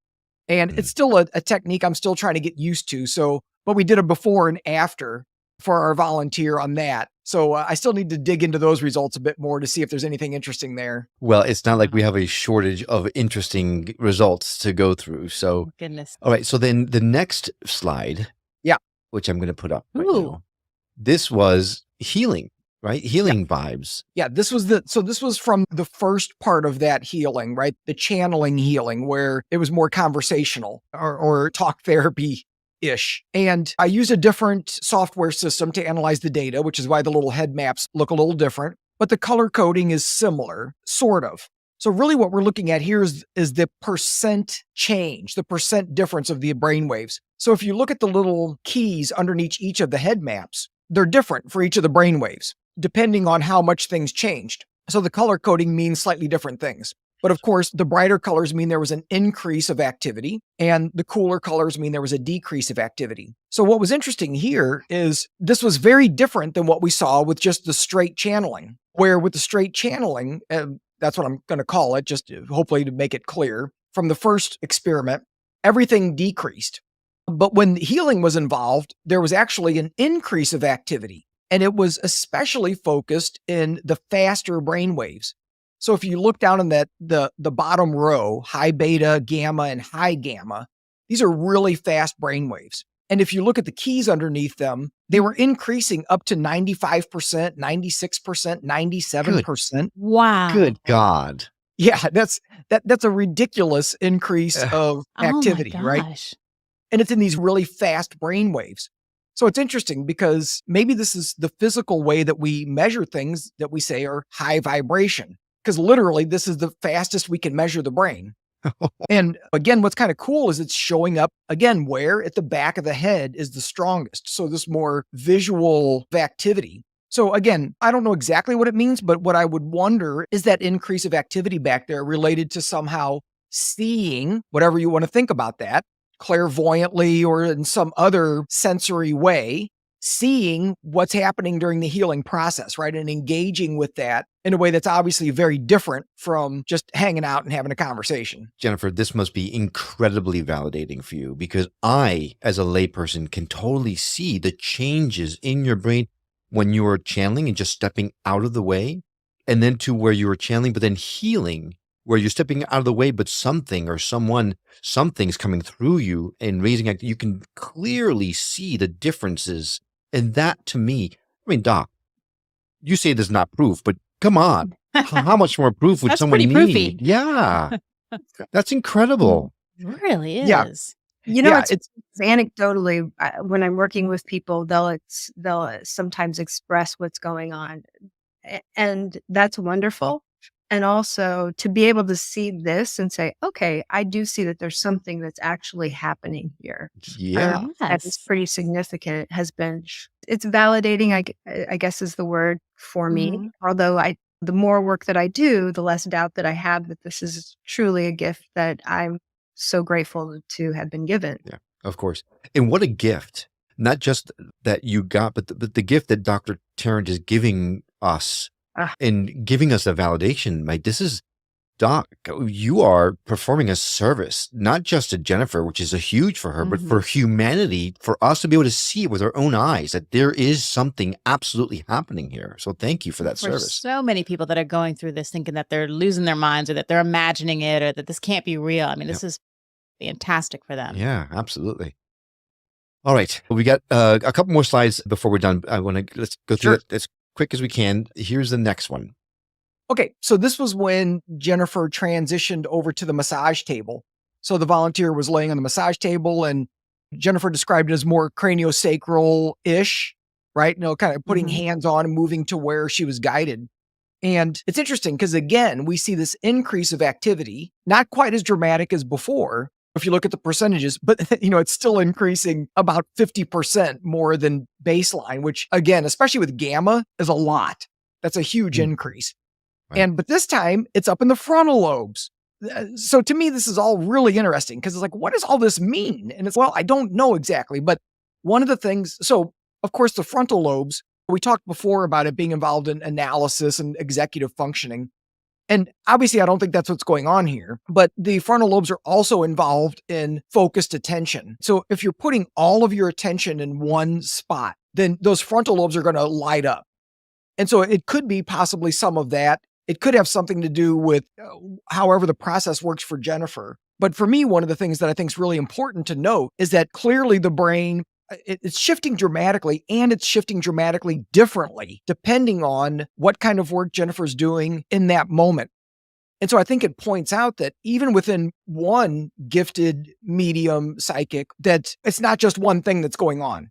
And it's still a technique I'm still trying to get used to. So, but we did a before and after for our volunteer on that. So I still need to dig into those results a bit more to see if there's anything interesting there. Well, it's not like we have a shortage of interesting results to go through. So, Goodness. all right. So then the next slide, which I'm going to put up right Ooh. now, this was healing, right? Healing vibes. Yeah, this was from the first part of that healing, right? The channeling healing, where it was more conversational or talk therapy ish. And I used a different software system to analyze the data, which is why the little head maps look a little different, but the color coding is similar, sort of. So really what we're looking at here is the percent change, the percent difference of the brainwaves. So if you look at the little keys underneath each of the head maps, they're different for each of the brainwaves, depending on how much things changed. So the color coding means slightly different things. But of course, the brighter colors mean there was an increase of activity, and the cooler colors mean there was a decrease of activity. So what was interesting here is this was very different than what we saw with just the straight channeling, where with the straight channeling, that's what I'm going to call it, just hopefully to make it clear, from the first experiment, everything decreased. But when healing was involved, there was actually an increase of activity. And it was especially focused in the faster brain waves. So if you look down in the bottom row, high beta, gamma, and high gamma, these are really fast brain waves. And if you look at the keys underneath them, they were increasing up to 95%, 96%, 97%. Wow. Good God. Yeah, that's a ridiculous increase of activity, oh my right? gosh. And it's in these really fast brain waves. So it's interesting because maybe this is the physical way that we measure things that we say are high vibration, because literally this is the fastest we can measure the brain. And again, what's kind of cool is it's showing up again, where at the back of the head is the strongest. So this more visual activity. So again, I don't know exactly what it means, but what I would wonder is that increase of activity back there related to somehow seeing, whatever you want to think about that, clairvoyantly or in some other sensory way, seeing what's happening during the healing process, right? And engaging with that in a way that's obviously very different from just hanging out and having a conversation. Jennifer, this must be incredibly validating for you, because I, as a layperson, can totally see the changes in your brain when you are channeling and just stepping out of the way, and then to where you are channeling, but then healing, where you're stepping out of the way, but something or something's coming through you and raising act. You can clearly see the differences. And that, to me, I mean, Doc, you say there's not proof, but come on. How much more proof would That's someone pretty need? proofy. Yeah. That's incredible. It really is. Yeah. You know, Yeah, it's anecdotally, when I'm working with people, they'll sometimes express what's going on. And that's wonderful. And also to be able to see this and say, okay, I do see that there's something that's actually happening here. Yeah. That is Yes. pretty significant. It has been, it's validating, I guess is the word for me. Mhm. Although the more work that I do, the less doubt that I have that this is truly a gift that I'm so grateful to have been given. Yeah, of course. And what a gift. Not just that you got, but the gift that Dr. Tarrant is giving us Ah. and giving us a validation. Like, this is, Doc, you are performing a service, not just to Jennifer, which is a huge for her, but for humanity, for us to be able to see it with our own eyes, that there is something absolutely happening here. So thank you for that For service. so many people that are going through this thinking that they're losing their minds or that they're imagining it or that this can't be real. I mean, this is fantastic for them. Yeah, absolutely. All right. Well, we got a couple more slides before we're done. Let's go through Sure. it as quick as we can. Here's the next one. Okay, so this was when Jennifer transitioned over to the massage table. So the volunteer was laying on the massage table and Jennifer described it as more craniosacral-ish, right? Kind of putting hands on and moving to where she was guided. And it's interesting because, again, we see this increase of activity, not quite as dramatic as before, if you look at the percentages, but it's still increasing about 50% more than baseline, which again, especially with gamma, is a lot. That's a huge increase. Right. But this time it's up in the frontal lobes. So to me, this is all really interesting because it's like, what does all this mean? And it's, well, I don't know exactly, but one of the things, so of course the frontal lobes, we talked before about it being involved in analysis and executive functioning. And obviously, I don't think that's what's going on here, but the frontal lobes are also involved in focused attention. So if you're putting all of your attention in one spot, then those frontal lobes are going to light up. And so it could be possibly some of that. It could have something to do with however the process works for Jennifer. But for me, one of the things that I think is really important to note is that clearly the brain, it's shifting dramatically, and it's shifting dramatically differently depending on what kind of work Jennifer's doing in that moment. And so I think it points out that even within one gifted medium psychic, that it's not just one thing that's going on.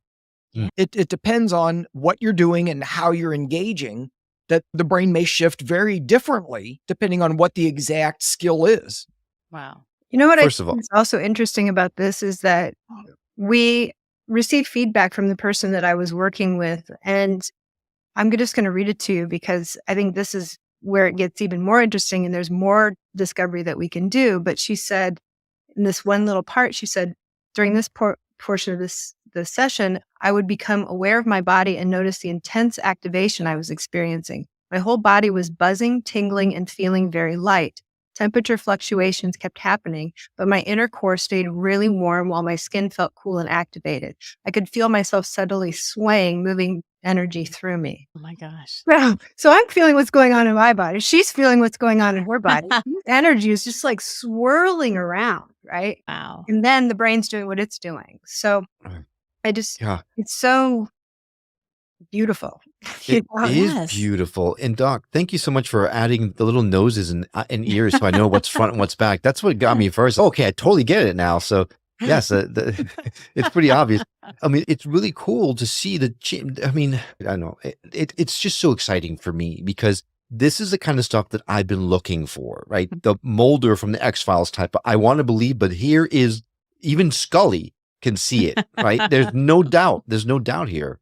Yeah. It depends on what you're doing and how you're engaging, that the brain may shift very differently depending on what the exact skill is. Wow. You know what First I of all- think is also interesting about this is that we received feedback from the person that I was working with, and I'm just going to read it to you because I think this is where it gets even more interesting and there's more discovery that we can do. But she said in this one little part, she said, during this portion of this session, I would become aware of my body and notice the intense activation I was experiencing. My whole body was buzzing, tingling, and feeling very light. Temperature fluctuations kept happening, but my inner core stayed really warm while my skin felt cool and activated. I could feel myself subtly swaying, moving energy through me. Oh my gosh. Wow. So I'm feeling what's going on in my body. She's feeling what's going on in her body. Energy is just like swirling around, right? Wow. And then the brain's doing what it's doing. So Yeah. it's so beautiful. It is Yes. beautiful. And Doc, thank you so much for adding the little noses and ears so I know what's front and what's back. That's what got me first. Okay, I totally get it now. So yes, it's pretty obvious. I mean, it's really cool to see I mean, I don't know. It's just so exciting for me because this is the kind of stuff that I've been looking for, right? The Mulder from the X-Files type. I want to believe, but here is even Scully can see it, right? There's no doubt. There's no doubt here.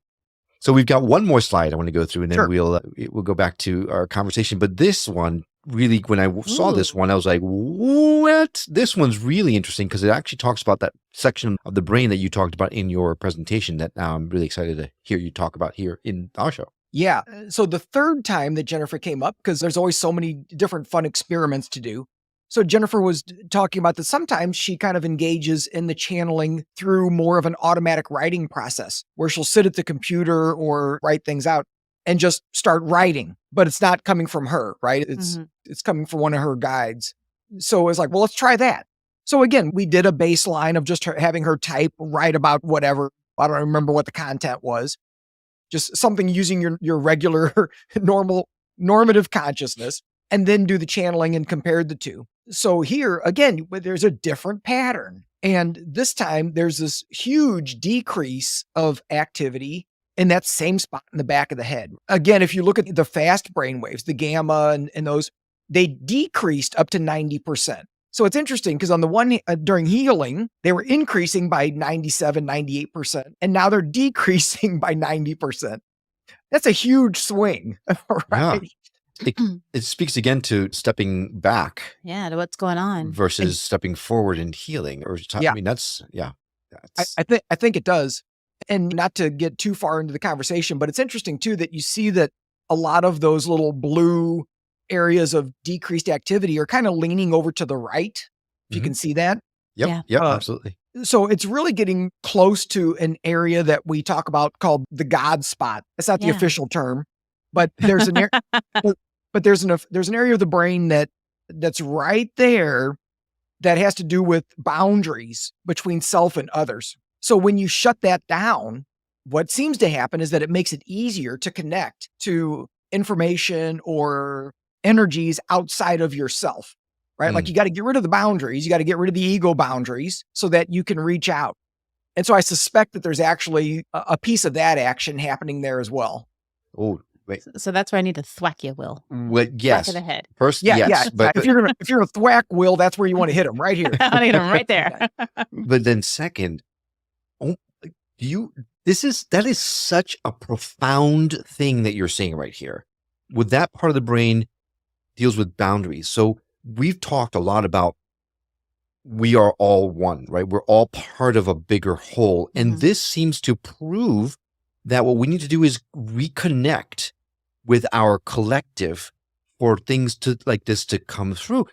So we've got one more slide I want to go through, and then Sure. we'll go back to our conversation. But this one really, when I saw this one, I was like, "What?" This one's really interesting because it actually talks about that section of the brain that you talked about in your presentation. That I'm really excited to hear you talk about here in our show. Yeah. So the third time that Jennifer came up, because there's always so many different fun experiments to do. So Jennifer was talking about that sometimes she kind of engages in the channeling through more of an automatic writing process where she'll sit at the computer or write things out and just start writing, but it's not coming from her, right? It's coming from one of her guides. So it's like, well, let's try that. So again, we did a baseline of just having her type, write about whatever. I don't remember what the content was. Just something using your regular normative consciousness, and then do the channeling and compare the two. So here, again, there's a different pattern. And this time there's this huge decrease of activity in that same spot in the back of the head. Again, if you look at the fast brain waves, the gamma and those, they decreased up to 90%. So it's interesting because on the one, during healing, they were increasing by 97, 98%, and now they're decreasing by 90%. That's a huge swing, right? It speaks again to stepping back Yeah, to what's going on. versus stepping forward and healing. I mean, that's. I think it does. And not to get too far into the conversation, but it's interesting too that you see that a lot of those little blue areas of decreased activity are kind of leaning over to the right. If you can see that. Yep, Yeah. absolutely. So it's really getting close to an area that we talk about called the God spot. It's not the Yeah. official term, but there's an there's an area of the brain that's right there that has to do with boundaries between self and others. So when you shut that down, what seems to happen is that it makes it easier to connect to information or energies outside of yourself, right? Like you got to get rid of the boundaries. You got to get rid of the ego boundaries so that you can reach out. And so I suspect that there's actually a piece of that action happening there as well. Oh, wait. So that's where I need to thwack you, Will. Yes. Back of the head. First, Yeah, yes. yeah. But if you're gonna thwack Will, that's where you want to hit him, right here. I want to get him right there. but then second, that is such a profound thing that you're saying right here. With that part of the brain deals with boundaries. So we've talked a lot about we are all one, right? We're all part of a bigger whole. And this seems to prove that what we need to do is reconnect with our collective for things like this to come through.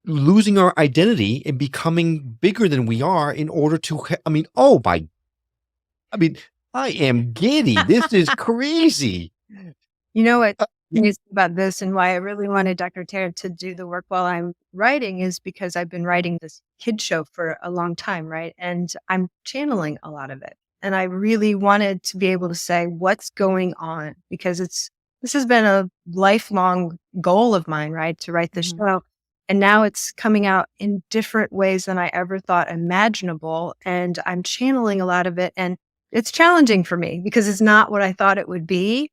Losing our identity and becoming bigger than we are in order to, I am giddy. This is crazy. You know what is about this and why I really wanted Dr. Tarrant to do the work while I'm writing is because I've been writing this kid show for a long time, right? And I'm channeling a lot of it. And I really wanted to be able to say what's going on because this has been a lifelong goal of mine, right? To write this show. And now it's coming out in different ways than I ever thought imaginable. And I'm channeling a lot of it. And it's challenging for me because it's not what I thought it would be.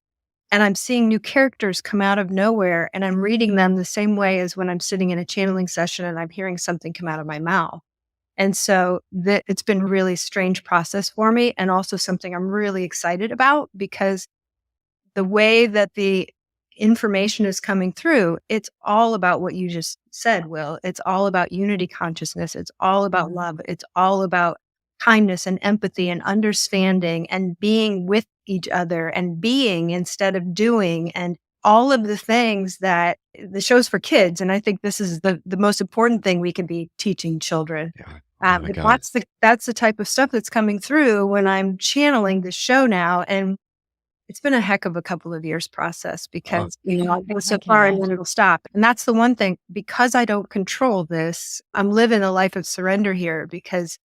And I'm seeing new characters come out of nowhere and I'm reading them the same way as when I'm sitting in a channeling session and I'm hearing something come out of my mouth. And so it's been a really strange process for me and also something I'm really excited about because the way that the information is coming through, it's all about what you just said, Will. It's all about unity consciousness. It's all about love. It's all about kindness and empathy and understanding and being with each other and being instead of doing and all of the things that the show's for kids. And I think this is the most important thing we can be teaching children. Yeah. Oh my But God. that's the type of stuff that's coming through when I'm channeling the show now. And it's been a heck of a couple of years process because, I'll go so I can far and then imagine. it'll stop. And that's the one thing, because I don't control this, I'm living a life of surrender here, because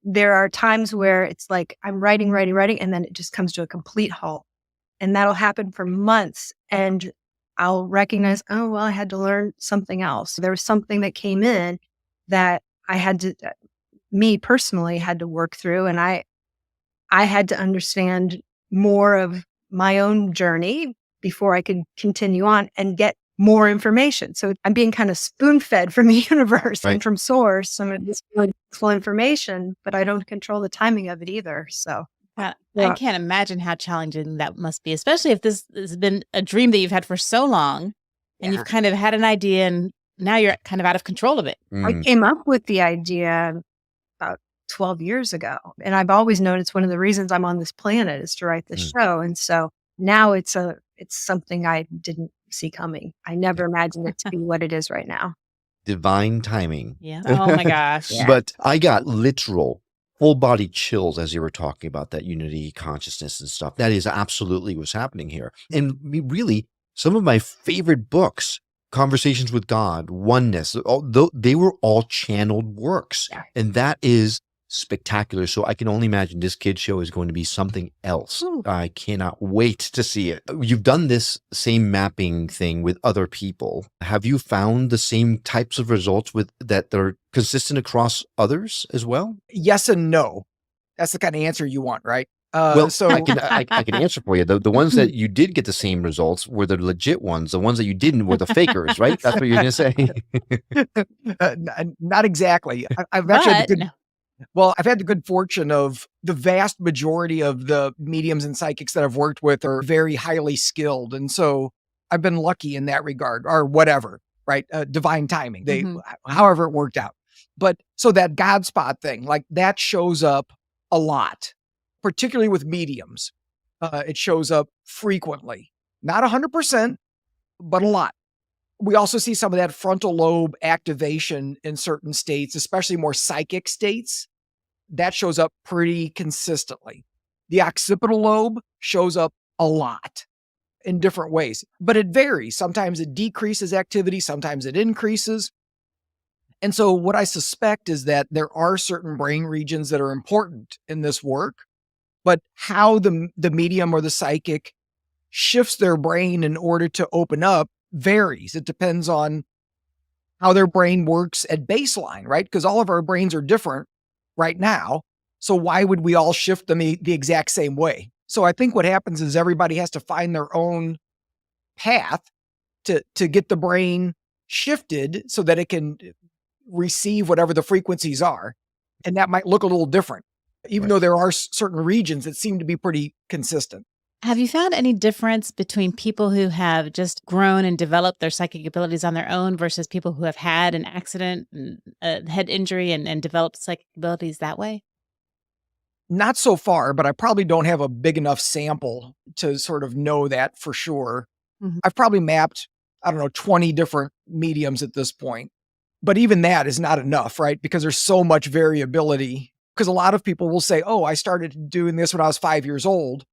there are times where it's like I'm writing, and then it just comes to a complete halt. And that'll happen for months. And I'll recognize, oh, well, I had to learn something else. There was something that came in that I had to, me personally, had to work through. And I had to understand more of my own journey before I could continue on and get more information. So I'm being kind of spoon fed from the universe Right. and from source, some of this full information, but I don't control the timing of it either. So I Yeah. can't imagine how challenging that must be, especially if this has been a dream that you've had for so long and Yeah. you've kind of had an idea and now you're kind of out of control of it. I Mm. came up with the idea about 12 years ago. And I've always known it's one of the reasons I'm on this planet is to write this show. And so now it's something I didn't see coming. I never imagined it to be what it is right now. Divine timing. Yeah. Oh my gosh. Yeah. But I got literal full body chills as you were talking about that unity consciousness and stuff. That is absolutely what's happening here. And really, some of my favorite books, Conversations with God, Oneness, they were all channeled works. Yeah. And that is spectacular. So I can only imagine this kid show is going to be something else. Ooh. I cannot wait to see it. You've done this same mapping thing with other people. Have you found the same types of results with that are consistent across others as well? Yes and no. That's the kind of answer you want, right? Well, so I can answer for you. The ones that you did get the same results were the legit ones. The ones that you didn't were the fakers, right? That's what you're going to say. Not exactly. I've actually had the But good, well, I've had the good fortune of the vast majority of the mediums and psychics that I've worked with are very highly skilled. And so I've been lucky in that regard, or whatever, right? Divine timing. However it worked out. But so that God spot thing, like that shows up a lot, particularly with mediums. It shows up frequently, not 100%, but a lot. We also see some of that frontal lobe activation in certain states, especially more psychic states. That shows up pretty consistently. The occipital lobe shows up a lot in different ways, but it varies. Sometimes it decreases activity, sometimes it increases. And so what I suspect is that there are certain brain regions that are important in this work, but how the medium or the psychic shifts their brain in order to open up varies. It depends on how their brain works at baseline, right? Because all of our brains are different right now. So why would we all shift them the exact same way? So I think what happens is everybody has to find their own path to get the brain shifted so that it can receive whatever the frequencies are. And that might look a little different, even though there are certain regions that seem to be pretty consistent. have you found any difference between people who have just grown and developed their psychic abilities on their own versus people who have had an accident, and a head injury, and developed psychic abilities that way? Not so far, but I probably don't have a big enough sample to sort of know that for sure. Mhm. I've probably mapped, 20 different mediums at this point. But even that is not enough, right? Because there's so much variability. Because a lot of people will say, oh, I started doing this when I was 5 years old.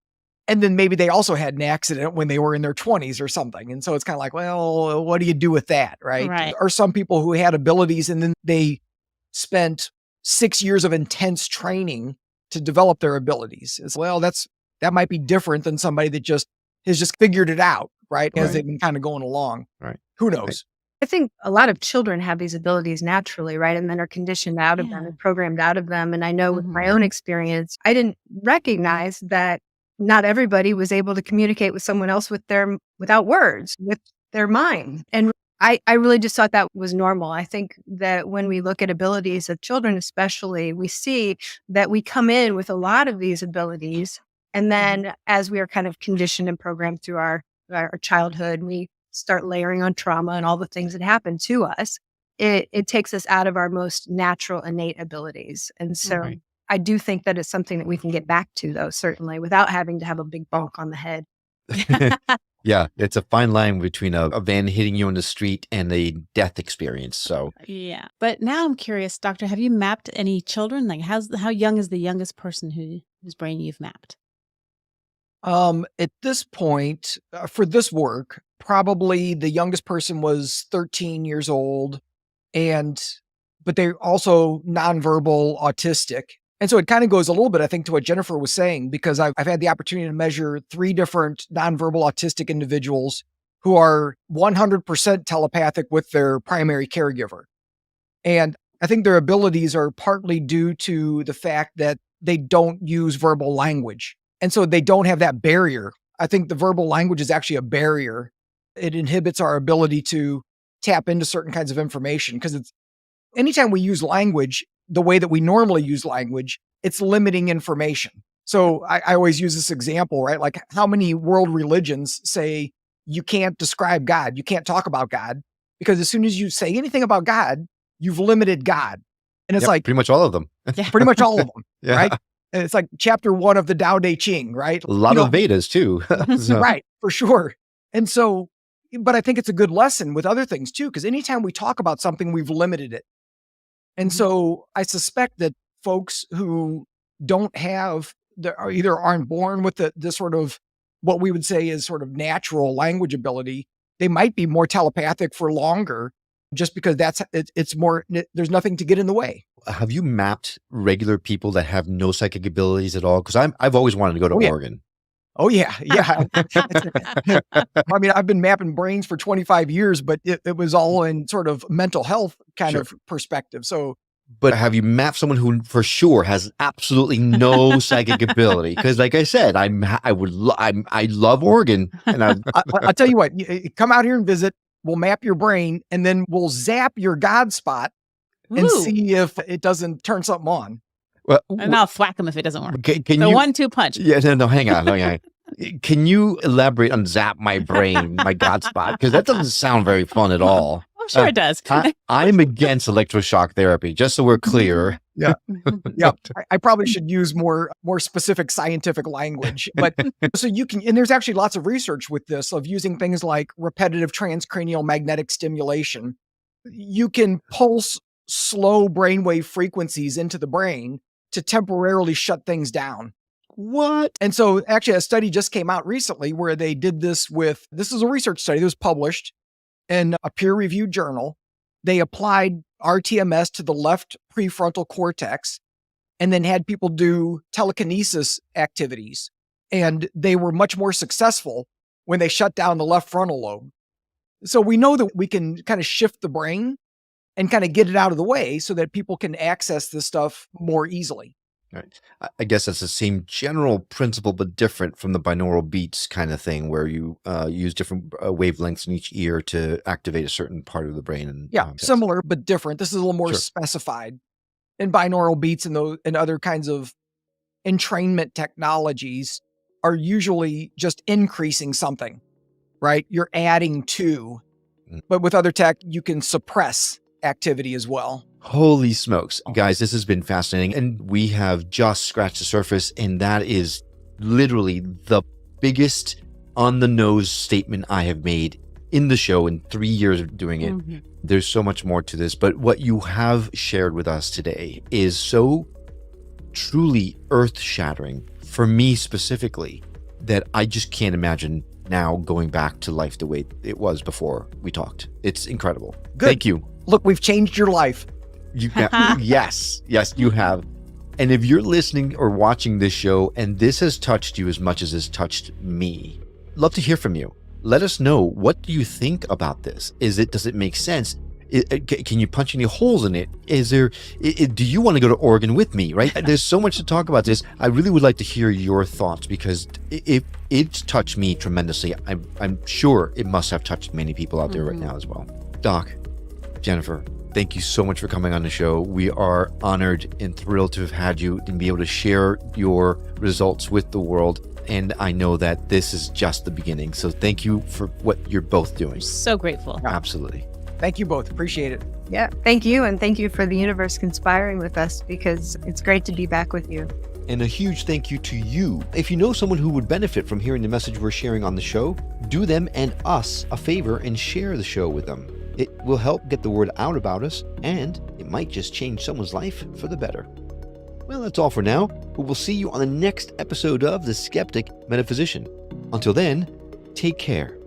And then maybe they also had an accident when they were in their 20s or something. And so it's kind of like, well, what do you do with that, right? Right. Or some people who had abilities and then they spent 6 years of intense training to develop their abilities. It's, well, that might be different than somebody that just has just figured it out, right? As Right. they've been kind of going along. Right. Who knows? I think a lot of children have these abilities naturally, right? And then are conditioned out of them Yeah. and programmed out of them. And I know with my Mhm. own experience, I didn't recognize that not everybody was able to communicate with someone else without words, with their mind. And I really just thought that was normal. I think that when we look at abilities of children, especially, we see that we come in with a lot of these abilities. And then as we are kind of conditioned and programmed through our childhood, we start layering on trauma and all the things that happen to us. It takes us out of our most natural, innate abilities. And so Right. I do think that it's something that we can get back to, though, certainly, without having to have a big bonk on the head. Yeah, it's a fine line between a van hitting you on the street and a death experience. So Yeah. But now I'm curious, doctor, have you mapped any children? Like how young is the youngest person whose brain you've mapped? At this point, for this work, probably the youngest person was 13 years old, but they're also nonverbal autistic. And so it kind of goes a little bit, I think, to what Jennifer was saying, because I've had the opportunity to measure 3 different nonverbal autistic individuals who are 100% telepathic with their primary caregiver. And I think their abilities are partly due to the fact that they don't use verbal language. And so they don't have that barrier. I think the verbal language is actually a barrier. It inhibits our ability to tap into certain kinds of information because anytime we use language the way that we normally use language, it's limiting information. So I always use this example, right? Like how many world religions say you can't describe God, you can't talk about God, because as soon as you say anything about God, you've limited God. And it's like pretty much all of them. pretty much all of them, Yeah. right? And it's like chapter 1 of the Tao Te Ching, right? A lot of Vedas too. So- Right, for sure. And so, but I think it's a good lesson with other things too, because anytime we talk about something, we've limited it. And so I suspect that folks who don't have, either aren't born with this sort of what we would say is sort of natural language ability, they might be more telepathic for longer just because it's more, there's nothing to get in the way. Have you mapped regular people that have no psychic abilities at all? Because I've always wanted to go to Oregon. Oh, yeah. Yeah. I mean, I've been mapping brains for 25 years, but it was all in sort of mental health kind of perspective. So, but have you mapped someone who for sure has absolutely no psychic ability? Because like I said, I love Oregon. And I'll tell you what, come out here and visit. We'll map your brain and then we'll zap your God spot and see if it doesn't turn something on. Well, And I'll thwack him if it doesn't work. Can The you, 1-2 punch. Yeah, no, hang on. Can you elaborate on zap my brain, my God spot? Because that doesn't sound very fun at all. I'm sure it does. I'm against electroshock therapy, just so we're clear. Yeah. I probably should use more specific scientific language, but so you can, and there's actually lots of research with this of using things like repetitive transcranial magnetic stimulation. You can pulse slow brainwave frequencies into the brain to temporarily shut things down. What? And so actually a study just came out recently where they did this is a research study that was published in a peer-reviewed journal. They applied RTMS to the left prefrontal cortex and then had people do telekinesis activities. And they were much more successful when they shut down the left frontal lobe. So we know that we can kind of shift the brain and kind of get it out of the way so that people can access this stuff more easily. Right. I guess that's the same general principle, but different from the binaural beats kind of thing, where you use different wavelengths in each ear to activate a certain part of the brain. And similar but different. This is a little more specified. And binaural beats and other kinds of entrainment technologies are usually just increasing something, right? You're adding to, but with other tech, you can suppress activity as well. Holy smokes, guys, this has been fascinating. And we have just scratched the surface. And that is literally the biggest on the nose statement I have made in the show in 3 years of doing it. Mm-hmm. There's so much more to this, but what you have shared with us today is so truly earth shattering for me specifically that I just can't imagine now going back to life the way it was before we talked. It's incredible. Good. Thank you. Look, we've changed your life. Yes, you have. And if you're listening or watching this show and this has touched you as much as it's touched me, love to hear from you. Let us know, what do you think about this? Does it make sense? Can you punch any holes in it? Do you want to go to Oregon with me, right? There's so much to talk about this. I really would like to hear your thoughts because it's touched me tremendously. I'm sure it must have touched many people out there right now as well. Doc, Jennifer, thank you so much for coming on the show. We are honored and thrilled to have had you and be able to share your results with the world. And I know that this is just the beginning. So thank you for what you're both doing. So grateful. Absolutely. Thank you both. Appreciate it. Yeah. Thank you. And thank you for the universe conspiring with us, because it's great to be back with you. And a huge thank you to you. If you know someone who would benefit from hearing the message we're sharing on the show, do them and us a favor and share the show with them. It will help get the word out about us, and it might just change someone's life for the better. Well, that's all for now, but we'll see you on the next episode of The Skeptic Metaphysician. Until then, take care.